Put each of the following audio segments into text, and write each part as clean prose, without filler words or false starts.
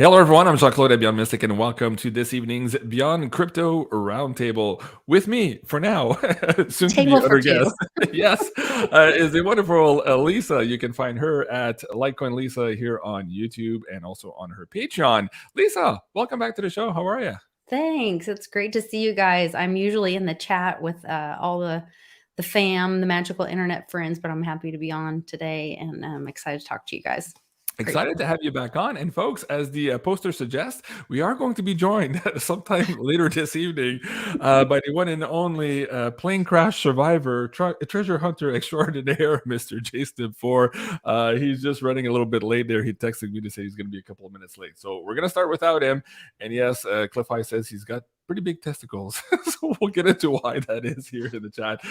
Hello, everyone. I'm Jean-Claude at Beyond Mystic, and welcome to this evening's Beyond Crypto Roundtable. With me, for now, soon to be Table for other two. guest, yes, is the wonderful Lisa. You can find her at Litecoin Lisa here on YouTube and also on her Patreon. Lisa, welcome back to the show. How are you? Thanks. It's great to see you guys. I'm usually in the chat with all the fam, the magical internet friends, but I'm happy to be on today, and I'm excited to talk to you guys. Excited to have you back on. And folks, as the poster suggests, we are going to be joined sometime later this evening by the one and only plane crash survivor, treasure hunter extraordinaire, Mr. Jsnip4. He's just running a little bit late there. He texted me to say he's going to be a couple of minutes late. So we're going to start without him. And yes, Cliff High says he's got pretty big testicles. So we'll get into why that is here in the chat.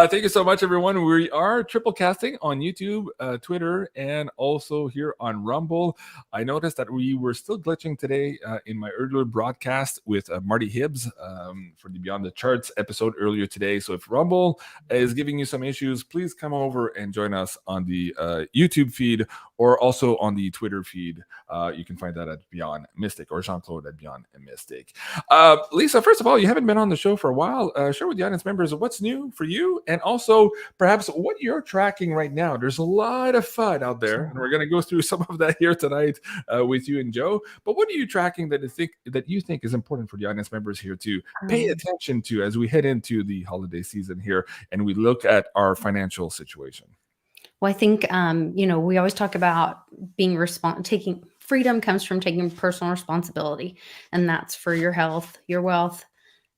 Thank you so much, everyone. We are triple casting on YouTube, Twitter, and also here on Rumble. I noticed that we were still glitching today in my earlier broadcast with Marty Hibbs for the Beyond the Charts episode earlier today. So if Rumble is giving you some issues, please come over and join us on the YouTube feed or also on the Twitter feed. You can find that at Beyond Mystic or Jean-Claude at Beyond Mystic. Lisa, first of all, you haven't been on the show for a while. Share with the audience members what's new for you and also perhaps what you're tracking right now. There's a lot of FUD out there, and we're going to go through some of that here tonight with you and Joe. But what are you tracking that you think is important for the audience members here to pay attention to as we head into the holiday season here and we look at our financial situation? Well, I think, we always talk about taking freedom comes from taking personal responsibility, and that's for your health, your wealth,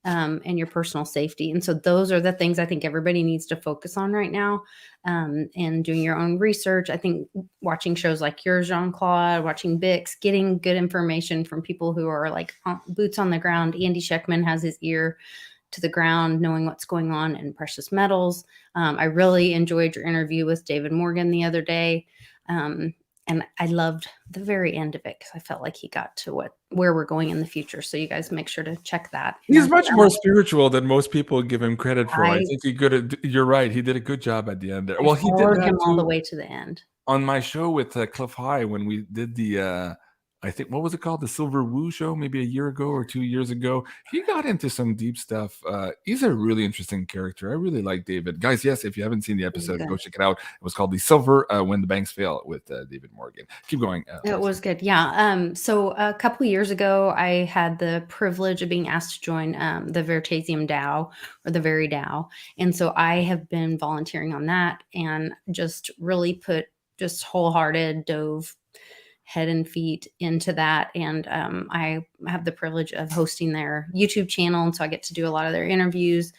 and your personal safety. And so those are the things I think everybody needs to focus on right now. And doing your own research. I think watching shows like yours, Jean-Claude, watching Bix, getting good information from people who are like boots on the ground. Andy Scheckman has his ear to the ground, knowing what's going on in precious metals. I really enjoyed your interview with David Morgan the other day. And I loved the very end of it because I felt like he got to where we're going in the future. So you guys make sure to check that. He's much more spiritual than most people give him credit for. I think you're right. He did a good job at the end there. Well, he did that him too all the way to the end. On my show with Cliff High when we did the I think, what was it called? The Silver Woo show, maybe a year ago or 2 years ago. He got into some deep stuff. He's a really interesting character. I really like David. Guys, yes, if you haven't seen the episode, go check it out. It was called The Silver When the Banks Fail with David Morgan. Keep going. It was good. Yeah. So a couple of years ago, I had the privilege of being asked to join the Veritasium DAO or the Very DAO. And so I have been volunteering on that and just really just wholehearted, dove head and feet into that. And I have the privilege of hosting their YouTube channel. And so I get to do a lot of their interviews.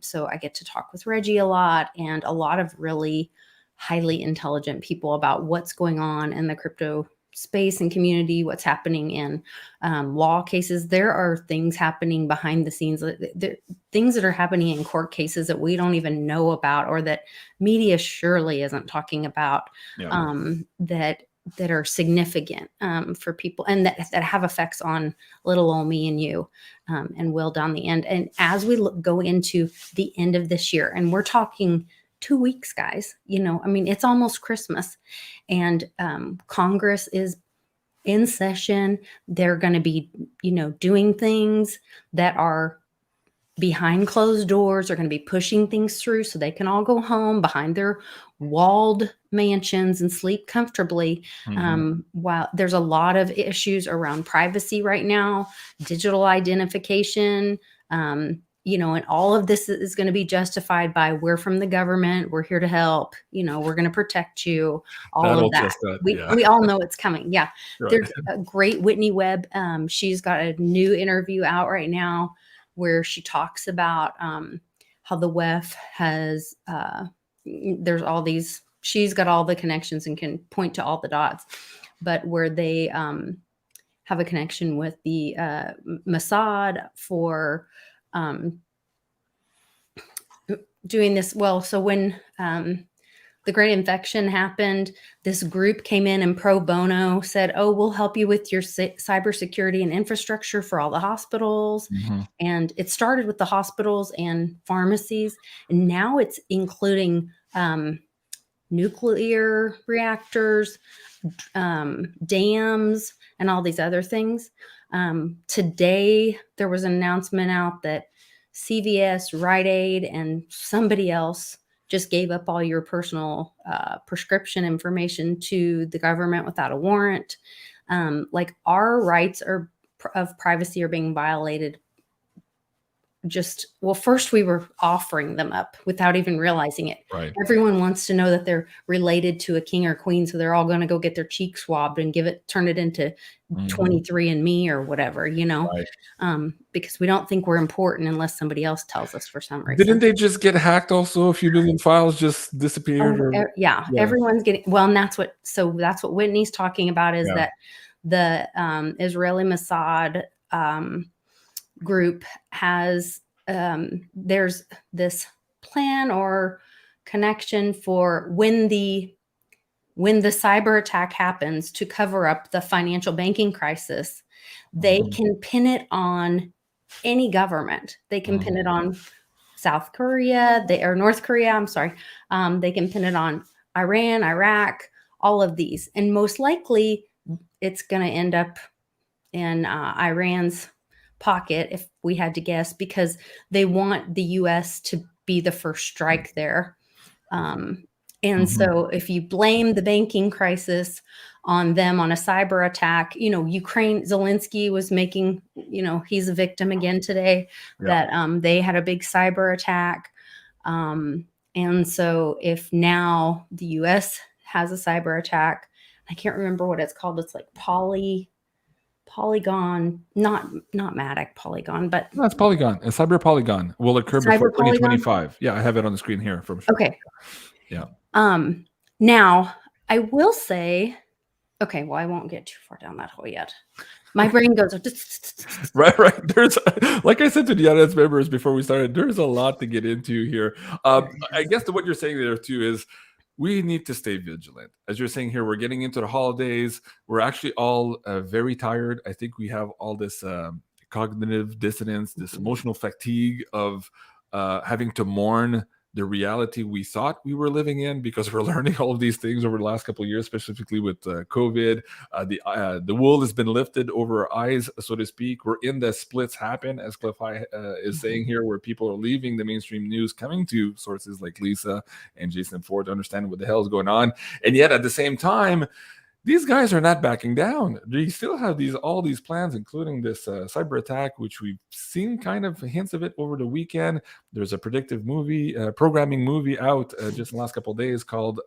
So I get to talk with Reggie a lot and a lot of really highly intelligent people about what's going on in the crypto space and community, what's happening in law cases. There are things happening behind the scenes, things that are happening in court cases that we don't even know about or that media surely isn't talking about, that are significant for people and that have effects on little old me and you and will down the end. And as we go into the end of this year, and we're talking 2 weeks, guys, it's almost Christmas and Congress is in session. They're going to be, doing things that are behind closed doors. Are going to be pushing things through so they can all go home behind their walled mansions and sleep comfortably. While there's a lot of issues around privacy right now, digital identification, and all of this is going to be justified by we're from the government. We're here to help. We're going to protect you. All of that. We all know it's coming. Yeah. Right. There's a great Whitney Webb. She's got a new interview out right now where she talks about how the WEF has, there's all these, she's got all the connections and can point to all the dots, but where they have a connection with the Mossad for doing this. Well, so when the Great Infection happened, this group came in and pro bono said, oh, we'll help you with your cybersecurity and infrastructure for all the hospitals. And it started with the hospitals and pharmacies. And now it's including nuclear reactors, dams, and all these other things. Today, there was an announcement out that CVS, Rite Aid, and somebody else just gave up all your personal prescription information to the government without a warrant. Like, our rights of privacy are being violated. First we were offering them up without even realizing it. Right. Everyone wants to know that they're related to a king or queen, so they're all going to go get their cheek swabbed and turn it into 23andMe or whatever, Right. Because we don't think we're important unless somebody else tells us for some reason. Didn't they just get hacked also? A few million files just disappeared? Yeah, everyone's getting, well, and that's what Whitney's talking about, is that the Israeli Mossad group has, there's this plan or connection for when the cyber attack happens to cover up the financial banking crisis, they can pin it on any government. They can pin it on South Korea, or North Korea, I'm sorry. They can pin it on Iran, Iraq, all of these. And most likely it's going to end up in Iran's pocket, if we had to guess, because they want the US to be the first strike there. So if you blame the banking crisis on them on a cyber attack, Ukraine, Zelensky was making, he's a victim again today, that they had a big cyber attack. And so if now the US has a cyber attack, I can't remember what it's called. It's like Polygon, not Matic Polygon, but no, it's Polygon. A cyber Polygon will occur before 2025. Yeah, I have it on the screen here from sure. Okay. Yeah. Now I will say, okay, well, I won't get too far down that hole yet. My brain goes right. There's, like I said to the audience members before we started, there's a lot to get into here. I guess what you're saying there too is we need to stay vigilant. As you're saying here, we're getting into the holidays. We're actually all very tired. I think we have all this cognitive dissonance, this emotional fatigue of having to mourn the reality we thought we were living in, because we're learning all of these things over the last couple of years, specifically with COVID. The wool has been lifted over our eyes, so to speak. We're in the splits happen, as Cliff High is saying here, where people are leaving the mainstream news, coming to sources like Lisa and Jsnip4 to understand what the hell is going on. And yet at the same time, these guys are not backing down. They still have all these plans, including this cyber attack, which we've seen kind of hints of it over the weekend. There's a predictive programming movie out just in the last couple of days called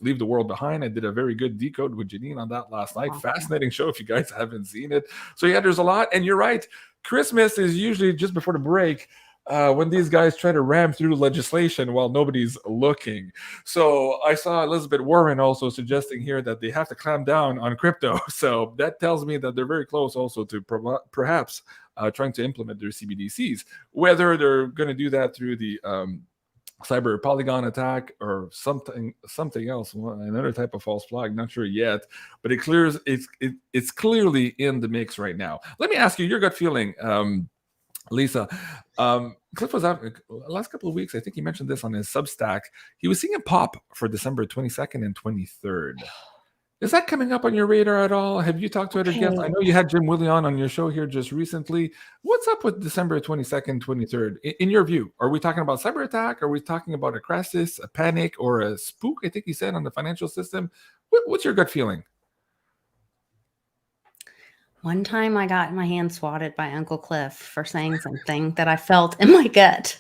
Leave the World Behind. I did a very good decode with Janine on that last night. Fascinating show if you guys haven't seen it. So yeah, there's a lot. And you're right. Christmas is usually just before the break, when these guys try to ram through legislation while nobody's looking. So I saw Elizabeth Warren also suggesting here that they have to clamp down on crypto. So that tells me that they're very close also to perhaps trying to implement their CBDCs. Whether they're going to do that through the cyber Polygon attack or something else, another type of false flag, not sure yet, but it's clearly in the mix right now. Let me ask you your gut feeling, Lisa. Cliff was out last couple of weeks. I think he mentioned this on his Substack. He was seeing a pop for December 22nd and 23rd. Is that coming up on your radar at all? Have you talked to other guests? I know you had Jim Willie on your show here just recently. What's up with December 22nd, 23rd? In your view, are we talking about cyber attack? Are we talking about a crisis, a panic, or a spook, I think he said, on the financial system? What's your gut feeling? One time I got my hand swatted by Uncle Cliff for saying something that I felt in my gut.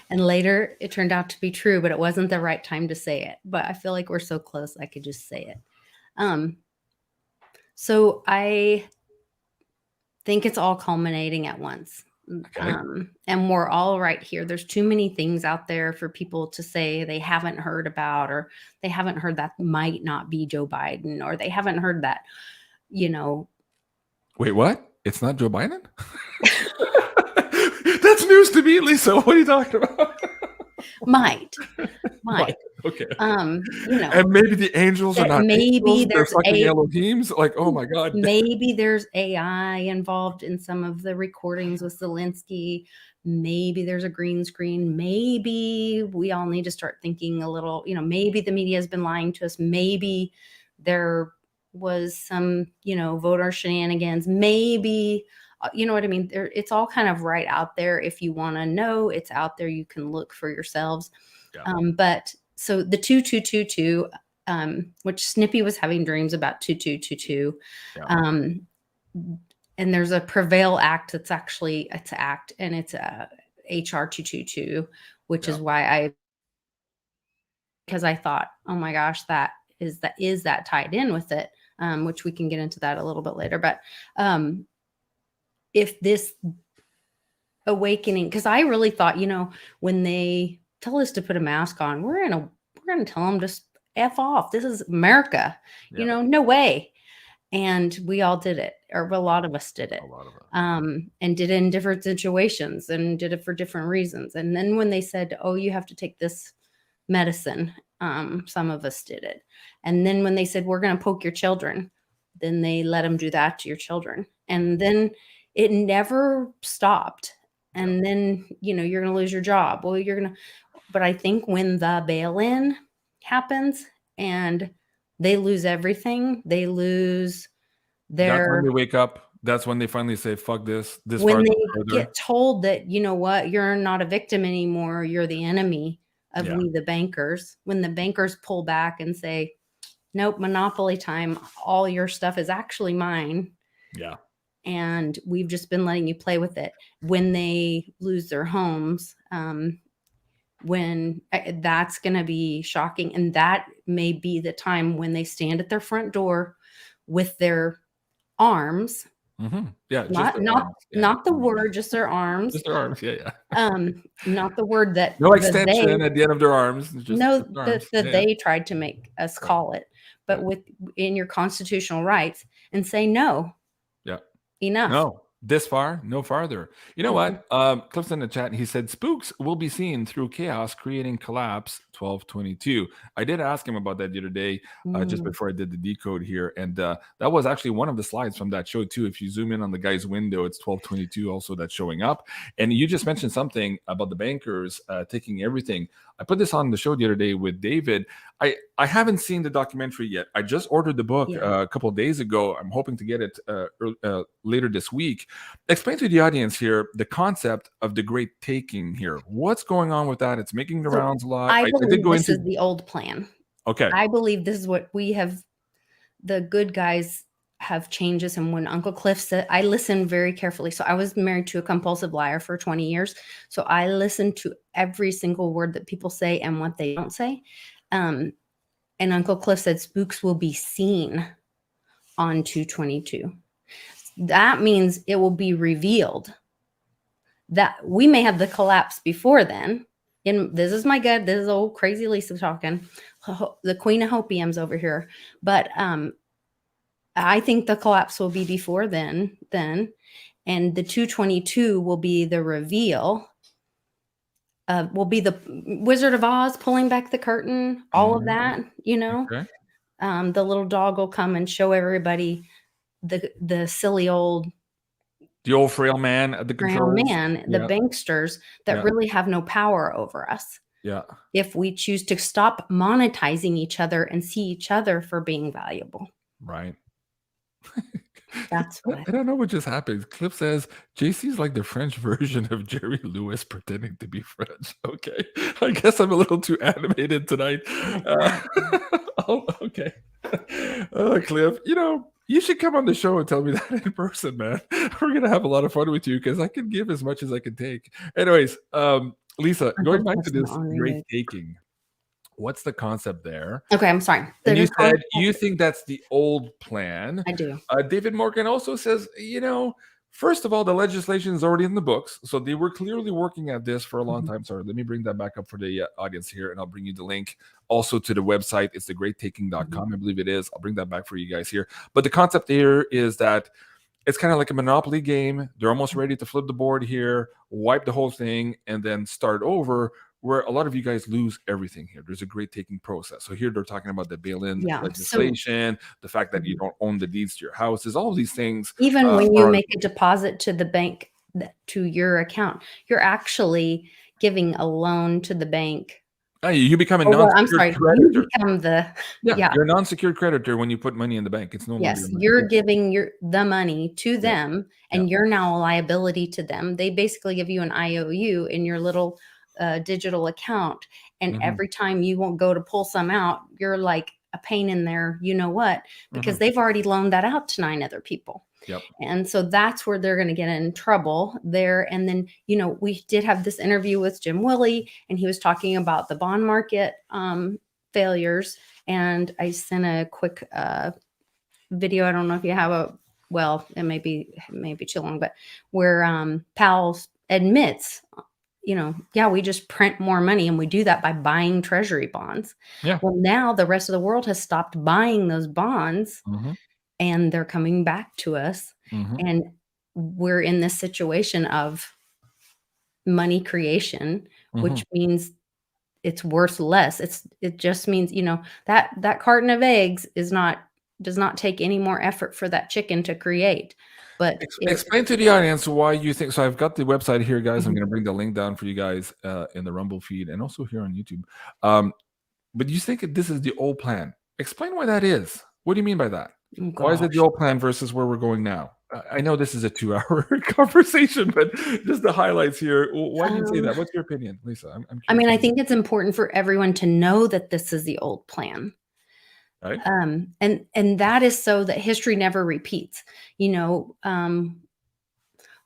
And later it turned out to be true, but it wasn't the right time to say it. But I feel like we're so close, I could just say it. So I think it's all culminating at once. Okay. And we're all right here. There's too many things out there for people to say they haven't heard about, or they haven't heard that might not be Joe Biden, or they haven't heard that, Wait, what? It's not Joe Biden? That's news to me, Lisa. What are you talking about? Might. Might. Okay. You know, And maybe the angels are that not maybe angels, they're there's fucking Elohims. Like, oh my God. maybe there's AI involved in some of the recordings with Zelensky. Maybe there's a green screen. Maybe we all need to start thinking a little, you know, maybe the media has been lying to us. Maybe there was some, you know, voter shenanigans. Maybe, you know what I mean? It's all kind of right out there. If you want to know, it's out there. You can look for yourselves. Yeah. But so the 2222, which Snippy was having dreams about 2222. Yeah. And there's a Prevail Act that's actually it's an act, and it's a HR 222, which Yeah. is why because I thought, oh my gosh, that is that tied in with it, which we can get into that a little bit later. But if this awakening, because I really thought, you know, when they tell us to put a mask on, we're gonna tell them just F off. This is America. Yeah. You know, no way. And we all did it, or a lot of us did it, A lot of it. and did it in different situations and did it for different reasons. And then when they said, oh, you have to take this medicine, some of us did it. And then when they said, we're going to poke your children, then they let them do that to your children. And then it never stopped. And then, you know, you're going to lose your job. Well, but I think when the bail-in happens and they lose everything, they lose That's when their, they wake up. That's when they finally say, fuck this when far, they further. get told that, you know what, you're not a victim anymore, you're the enemy of Yeah. we the bankers. When the bankers pull back and say, nope, monopoly time, all your stuff is actually mine. Yeah. And we've just been letting you play with it. When they lose their homes, when that's going to be shocking. And that may be the time when they stand at their front door with their arms. Mm-hmm. Yeah. Not the word, just their arms. Just their arms. Yeah. Not the word that No extension at the end of their arms. Just arms. They tried to make us call it, but in your constitutional rights, and say no. Yeah. Enough. No. This far, no farther. You know what? Cliff's in the chat. He said, spooks will be seen through chaos, creating collapse 1222. I did ask him about that the other day, just before I did the decode here. And that was actually one of the slides from that show, too. If you zoom in on the guy's window, it's 1222 also that's showing up. And you just mentioned something about the bankers taking everything. I put this on the show the other day with David. I haven't seen the documentary yet. I just ordered the book a couple of days ago. I'm hoping to get it later this week. Explain to the audience here the concept of the Great Taking here. What's going on with that? It's making the rounds a lot. I believe this is the old plan. Okay. I believe this is what we have. The good guys have changes. And when Uncle Cliff said, I listened very carefully. So I was married to a compulsive liar for 20 years. So I listened to every single word that people say and what they don't say. And Uncle Cliff said, spooks will be seen on 222. That means it will be revealed that we may have the collapse before then. And this is my gut. This is old crazy Lisa talking, the queen of hopiums over here. But I think the collapse will be before then, and the 222 will be the reveal. Will be the Wizard of Oz pulling back the curtain, all of that, you know. Okay. The little dog will come and show everybody the silly old, the old frail man at the controls. The banksters that really have no power over us. Yeah. If we choose to stop monetizing each other and see each other for being valuable. Right. That's what I don't know what just happened. Cliff says JC's like the French version of Jerry Lewis pretending to be French. Okay. I guess I'm a little too animated tonight. Oh, okay. Cliff, you know, you should come on the show and tell me that in person, man. We're going to have a lot of fun with you because I can give as much as I can take. Anyways, Lisa, going back to this Great Taking. What's the concept there? Okay, I'm sorry. And you said you think that's the old plan. I do. David Morgan also says, you know, first of all, the legislation is already in the books. So they were clearly working at this for a long time. Sorry, let me bring that back up for the audience here. And I'll bring you the link also to the website. It's thegreattaking.com. I believe it is. I'll bring that back for you guys here. But the concept here is that it's kind of like a Monopoly game. They're almost ready to flip the board here, wipe the whole thing, and then start over. where a lot of you guys lose everything here. There's a great taking process. So here they're talking about the bail-in Yeah. So legislation, the fact that you don't own the deeds to your houses, all of these things. even when you are make a deposit to the bank, to your account, you're actually giving a loan to the bank. you become a Oh, well, I'm non-secured sorry, you creditor. become the Yeah, you're a non-secured creditor when you put money in the bank. It's no longer yes, your money. you're giving the money to Yeah. them, and you're now a liability to them. They basically give you an IOU in your little digital account, and every time you won't go to pull some out, you're like a pain in there, you know what, because they've already loaned that out to 9 other people. Yep. And so that's where they're going to get in trouble there. And then, you know, we did have this interview with Jim Willie, and he was talking about the bond market failures. And I sent a quick video. I don't know if you have it may be too long, but where Powell admits, you know, yeah, we just print more money, and we do that by buying treasury bonds. Yeah. Well, now the rest of the world has stopped buying those bonds, and they're coming back to us. And we're in this situation of money creation, which means it's worth less. It just means, you know, that carton of eggs does not take any more effort for that chicken to create. But explain to the audience why you think. So I've got the website here, guys. I'm going to bring the link down for you guys in the Rumble feed and also here on YouTube. But you think this is the old plan? Explain why that is. What do you mean by that? Why is it the old plan versus where we're going now? I know this is a 2-hour conversation, but just the highlights here. Why do you say that? What's your opinion, Lisa? I'm curious. I mean, I think it's important for everyone to know that this is the old plan. Right. And that is so that history never repeats. You know,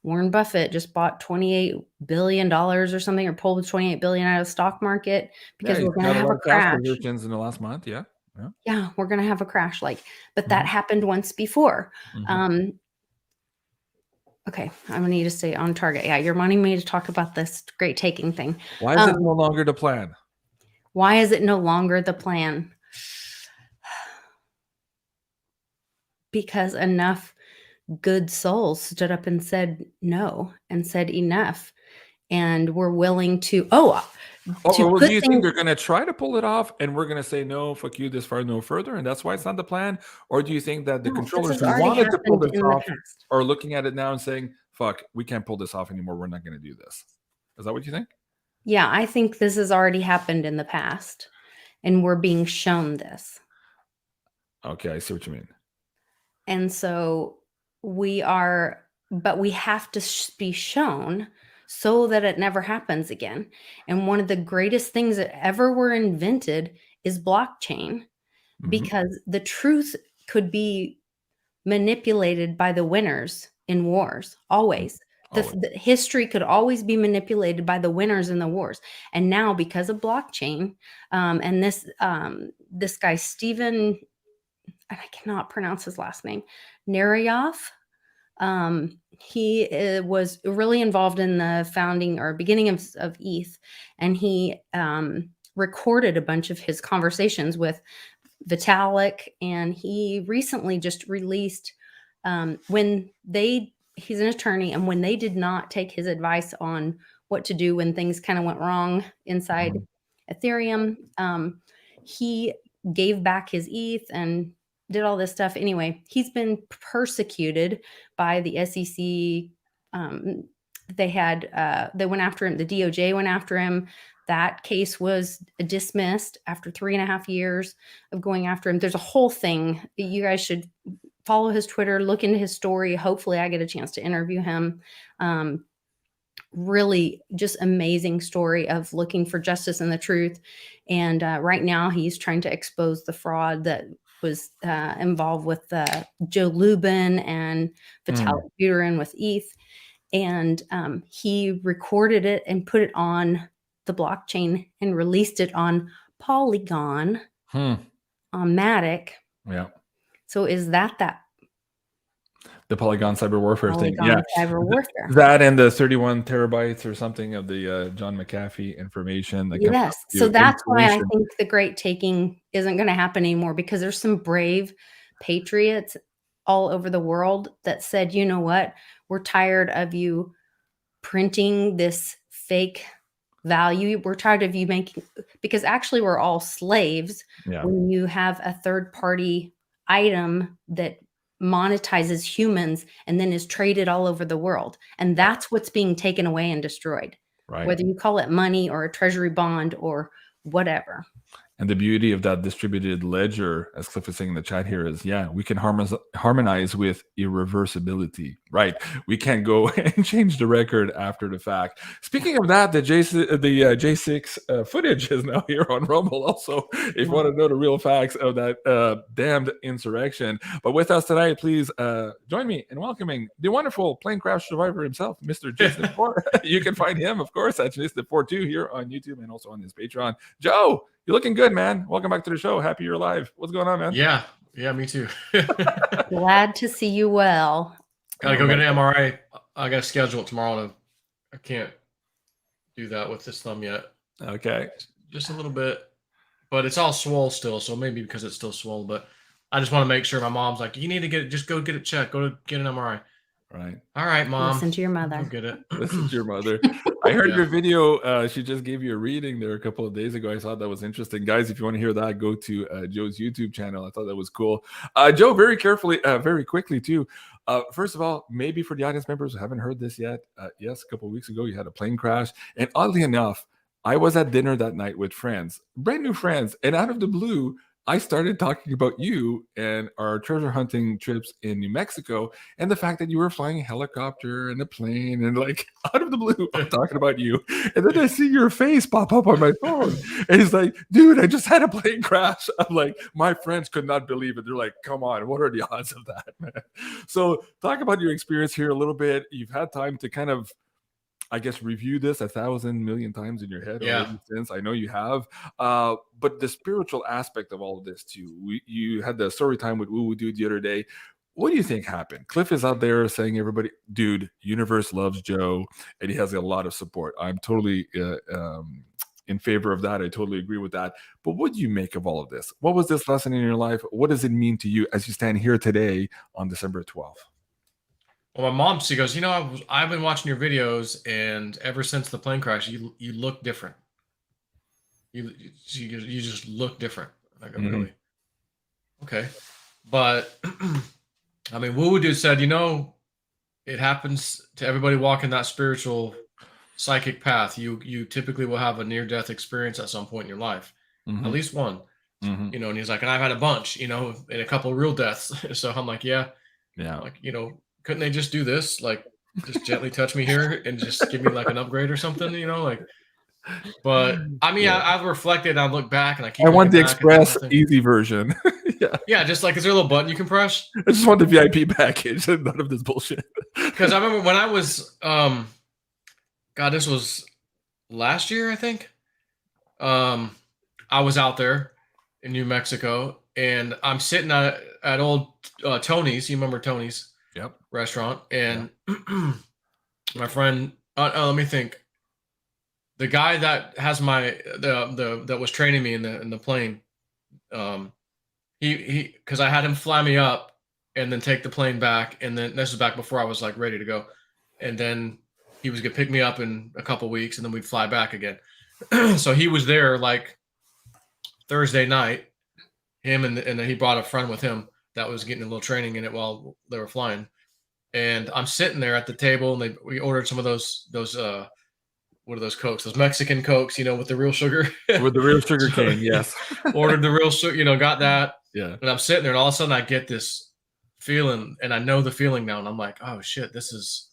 Warren Buffett just bought $28 billion or something, or pulled $28 billion out of the stock market because we're going to have a crash. In the last month, yeah, we're going to have a crash. But that happened once before. Okay, I'm going to need to stay on target. Yeah, you're wanting me to talk about this great taking thing. Why is it no longer the plan? Why is it no longer the plan? Because enough good souls stood up and said no, and said enough, and we're willing to. Do you think they're going to try to pull it off, and we're going to say no, fuck you, this far, no further, and that's why it's not the plan? Or do you think that the controllers who wanted to pull this off are looking at it now and saying, fuck, we can't pull this off anymore, we're not going to do this? Is that what you think? Yeah, I think this has already happened in the past, and we're being shown this. Okay, I see what you mean. And so we have to be shown so that it never happens again. And one of the greatest things that ever were invented is blockchain, because the truth could be manipulated by the winners in wars, always. The history could always be manipulated by the winners in the wars. And now, because of blockchain, and this guy, Stephen, and I cannot pronounce his last name, Narayoff, he was really involved in the founding or beginning of ETH, and he recorded a bunch of his conversations with Vitalik, and he recently just released he's an attorney, and when they did not take his advice on what to do when things kind of went wrong inside Ethereum, he gave back his ETH and did all this stuff. Anyway, he's been persecuted by the SEC. They went after him. The DOJ went after him. That case was dismissed after 3.5 years of going after him. There's a whole thing. You guys should follow his Twitter, look into his story. Hopefully I get a chance to interview him. Really just amazing story of looking for justice and the truth. And right now he's trying to expose the fraud that was involved with Joe Lubin and Vitalik Buterin with ETH. And he recorded it and put it on the blockchain and released it on Polygon, on Matic. Yeah. So is that the Polygon cyber warfare thing? Yeah, cyber warfare. That and the 31 terabytes or something of the John McAfee information. Yes. So that's why I think the great taking isn't going to happen anymore, because there's some brave patriots all over the world that said, you know what, we're tired of you printing this fake value. We're tired of you making, because actually we're all slaves Yeah. when you have a third party item that monetizes humans and then is traded all over the world. And that's what's being taken away and destroyed, Right. whether you call it money or a treasury bond or whatever. And the beauty of that distributed ledger, as Cliff is saying in the chat here, is we can harmonize with irreversibility, right? We can't go and change the record after the fact. Speaking of that, the J6 footage is now here on Rumble also, if you want to know the real facts of that damned insurrection. But with us tonight, please join me in welcoming the wonderful plane crash survivor himself, Mr. Jsnip4. You can find him, of course, at Jsnip4 too, here on YouTube and also on his Patreon. Joe, you're looking good, man. Welcome back to the show. Happy you're alive. What's going on, man? Yeah, me too. Glad to see you well. Gotta go get an MRI. I gotta schedule it tomorrow. I can't do that with this thumb yet. Okay. Just a little bit, but it's all swole still. So maybe because it's still swollen, but I just want to make sure. My mom's like, you need to just go get it checked. Go to get an MRI. Right. All right, Mom. Listen to your mother. Go get it. Listen to your mother. I heard your video. She just gave you a reading there a couple of days ago. I thought that was interesting. Guys, if you want to hear that, go to Joe's YouTube channel. I thought that was cool. Joe, very quickly too. First of all, maybe for the audience members who haven't heard this yet, yes, a couple of weeks ago, you had a plane crash. And oddly enough, I was at dinner that night with friends, brand new friends. And out of the blue, I started talking about you and our treasure hunting trips in New Mexico and the fact that you were flying a helicopter and a plane, and like out of the blue, I'm talking about you. And then I see your face pop up on my phone. And he's like, dude, I just had a plane crash. I'm like, my friends could not believe it. They're like, come on, what are the odds of that, man? So talk about your experience here a little bit. You've had time to kind of, I guess, review this 1,000 million times in your head already since. I know you have. But the spiritual aspect of all of this too. You had the story time with Woo Woo Dude the other day. What do you think happened? Cliff is out there saying, everybody, dude, universe loves Joe, and he has a lot of support. I'm totally in favor of that. I totally agree with that. But what do you make of all of this? What was this lesson in your life? What does it mean to you as you stand here today on December 12th? Well, my mom, she goes, I've been watching your videos, and ever since the plane crash, you look different. You just look different. I go, really? Okay. But I mean, Woo Woo Dude said, it happens to everybody walking that spiritual psychic path. You typically will have a near-death experience at some point in your life, at least one. And he's like, and I've had a bunch, and a couple of real deaths. So I'm like, yeah. Like, couldn't they just do this? Like, just gently touch me here and just give me like an upgrade or something, like. But I mean, I've reflected. I look back and I want the express easy version. Yeah, just like, is there a little button you can press? I just want the VIP package and none of this bullshit. Because I remember when I was, God, this was last year, I think. I was out there in New Mexico, and I'm sitting at old Tony's. You remember Tony's? Yep. Restaurant, and my friend, let me think. The guy that has that was training me in the plane, he because I had him fly me up and then take the plane back, and then this is back before I was like ready to go, and then he was gonna pick me up in a couple weeks, and then we'd fly back again. So he was there like Thursday night, him and then he brought a friend with him that was getting a little training in it while they were flying. And I'm sitting there at the table, and we ordered some of those what are those Cokes? Those Mexican Cokes, with the real sugar. With the real sugar cane, yes. Ordered the real sugar, got that. Yeah. And I'm sitting there, and all of a sudden I get this feeling, and I know the feeling now, and I'm like, oh shit, this is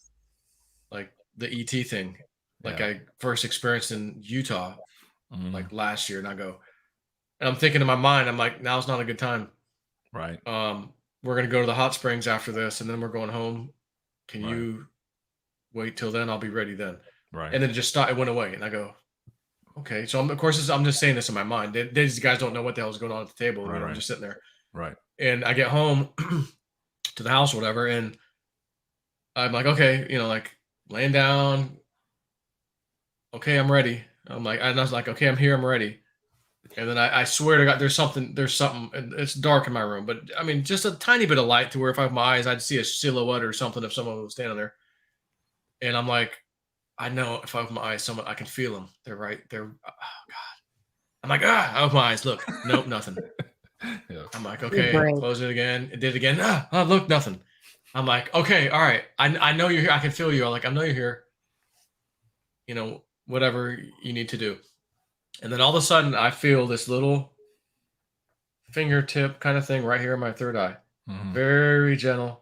like the ET thing. Like I first experienced in Utah like last year. And I go, and I'm thinking in my mind, I'm like, now's not a good time. Right. We're going to go to the hot springs after this, and then we're going home. Can you wait till then? I'll be ready then. Right. And then it went away. And I go, okay. So of course, I'm just saying this in my mind. These guys don't know what the hell is going on at the table. Right. I'm just sitting there. Right. And I get home to the house or whatever. And I'm like, okay, like laying down. Okay, I'm ready. And I was like, okay, I'm here. I'm ready. And then I swear to God, there's something, and it's dark in my room, but I mean, just a tiny bit of light to where if I have my eyes, I'd see a silhouette or something if someone was standing there. And I'm like, I know if I open my eyes, someone I can feel them. They're right there. Oh God. I'm like, I open my eyes. Look, nope, nothing. Yeah. I'm like, You're okay, brave. close it again. It did it again. Look, nothing. I'm like, okay, all right. I know you're here. I can feel you. I'm like, I know you're here. You know, whatever you need to do. And then all of a sudden, I feel this little fingertip kind of thing right here in my third eye. Very gentle.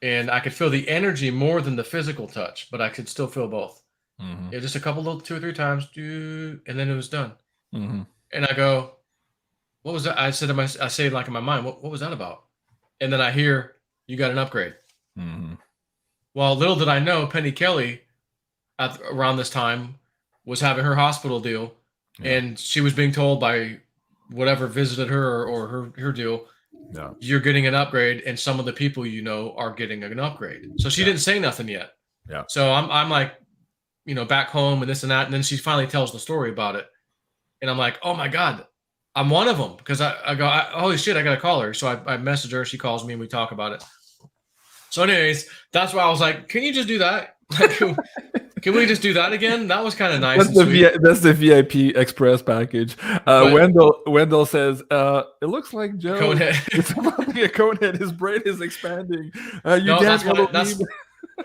And I could feel the energy more than the physical touch, but I could still feel both. It was just a couple little 2 or 3 times, and then it was done. And I go, what was that? I say like in my mind, what was that about? And then I hear, you got an upgrade. Well, little did I know, Penny Kelly around this time was having her hospital deal, and she was being told by whatever visited her or her deal, you're getting an upgrade, and some of the people you know are getting an upgrade. So she didn't say nothing yet. So I'm like, you know, back home and this and that, and then she finally tells the story about it, and I'm like, oh my God, I'm one of them, because I go, holy shit, I gotta call her. So I message her, she calls me, and we talk about it. So anyways, that's why I was like, can you just do that? Can we just do that again? That was kind of nice. That's the VIP Express package. Wendell says, it looks like Joe. It's probably a cone head. His brain is expanding. No,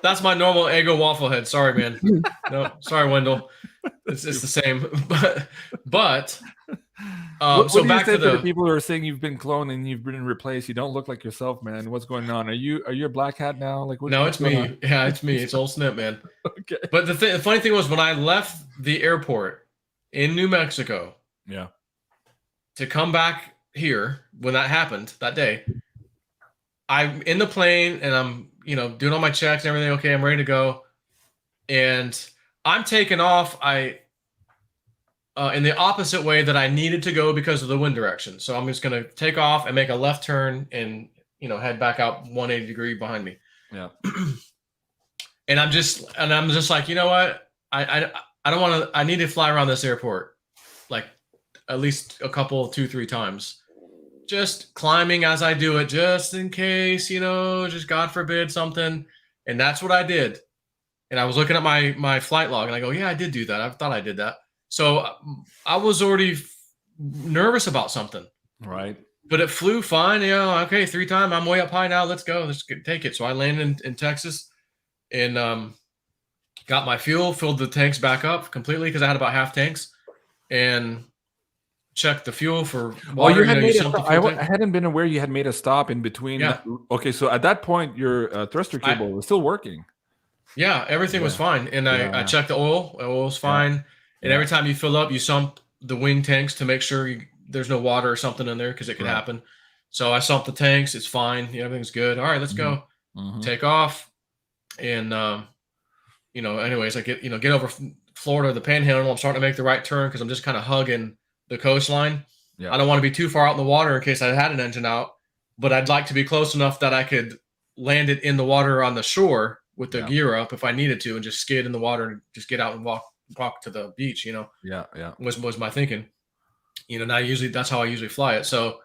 that's my normal Eggo waffle head. Sorry, man. No, sorry, Wendell. It's the same. But so back to the people who are saying you've been cloned and you've been replaced. You don't look like yourself, man. What's going on? Are you a black hat now? Like, no, it's me. Yeah, it's me. It's old Snip, man. Okay. But the funny thing was, when I left the airport in New Mexico, to come back here, when that happened that day, I'm in the plane and I'm, you know, doing all my checks and everything. Okay, I'm ready to go, and I'm taking off. In the opposite way that I needed to go because of the wind direction. So I'm just going to take off and make a left turn and, you know, head back out 180 degree behind me. Yeah. And I'm just like, you know what? I don't want to, I need to fly around this airport like at least a couple, 2-3 times. Just climbing as I do it, just in case, you know, just God forbid something. And that's what I did. And I was looking at my flight log and I go, yeah, I did do that. I thought I did that. So I was already nervous about something. Right. But it flew fine. You know, okay, 3 times. I'm way up high now. Let's go. Let's take it. So I landed in Texas and got my fuel, filled the tanks back up completely because I had about half tanks, and checked the fuel for water. You had made I hadn't been aware you had made a stop in between. Yeah. Okay, so at that point, your thruster cable was still working. Yeah, everything was fine. And I checked the oil. The oil was fine. And every time you fill up, you sump the wing tanks to make sure there's no water or something in there because it could happen. So I sumped the tanks. It's fine. Everything's good. All right, let's go. Take off. And, you know, anyways, I get over Florida, the Panhandle. I'm starting to make the right turn because I'm just kind of hugging the coastline. I don't want to be too far out in the water in case I had an engine out, but I'd like to be close enough that I could land it in the water on the shore with the gear up if I needed to, and just skid in the water and just get out and walk to the beach, you know. Was my thinking. You know, now that's how I usually fly it. So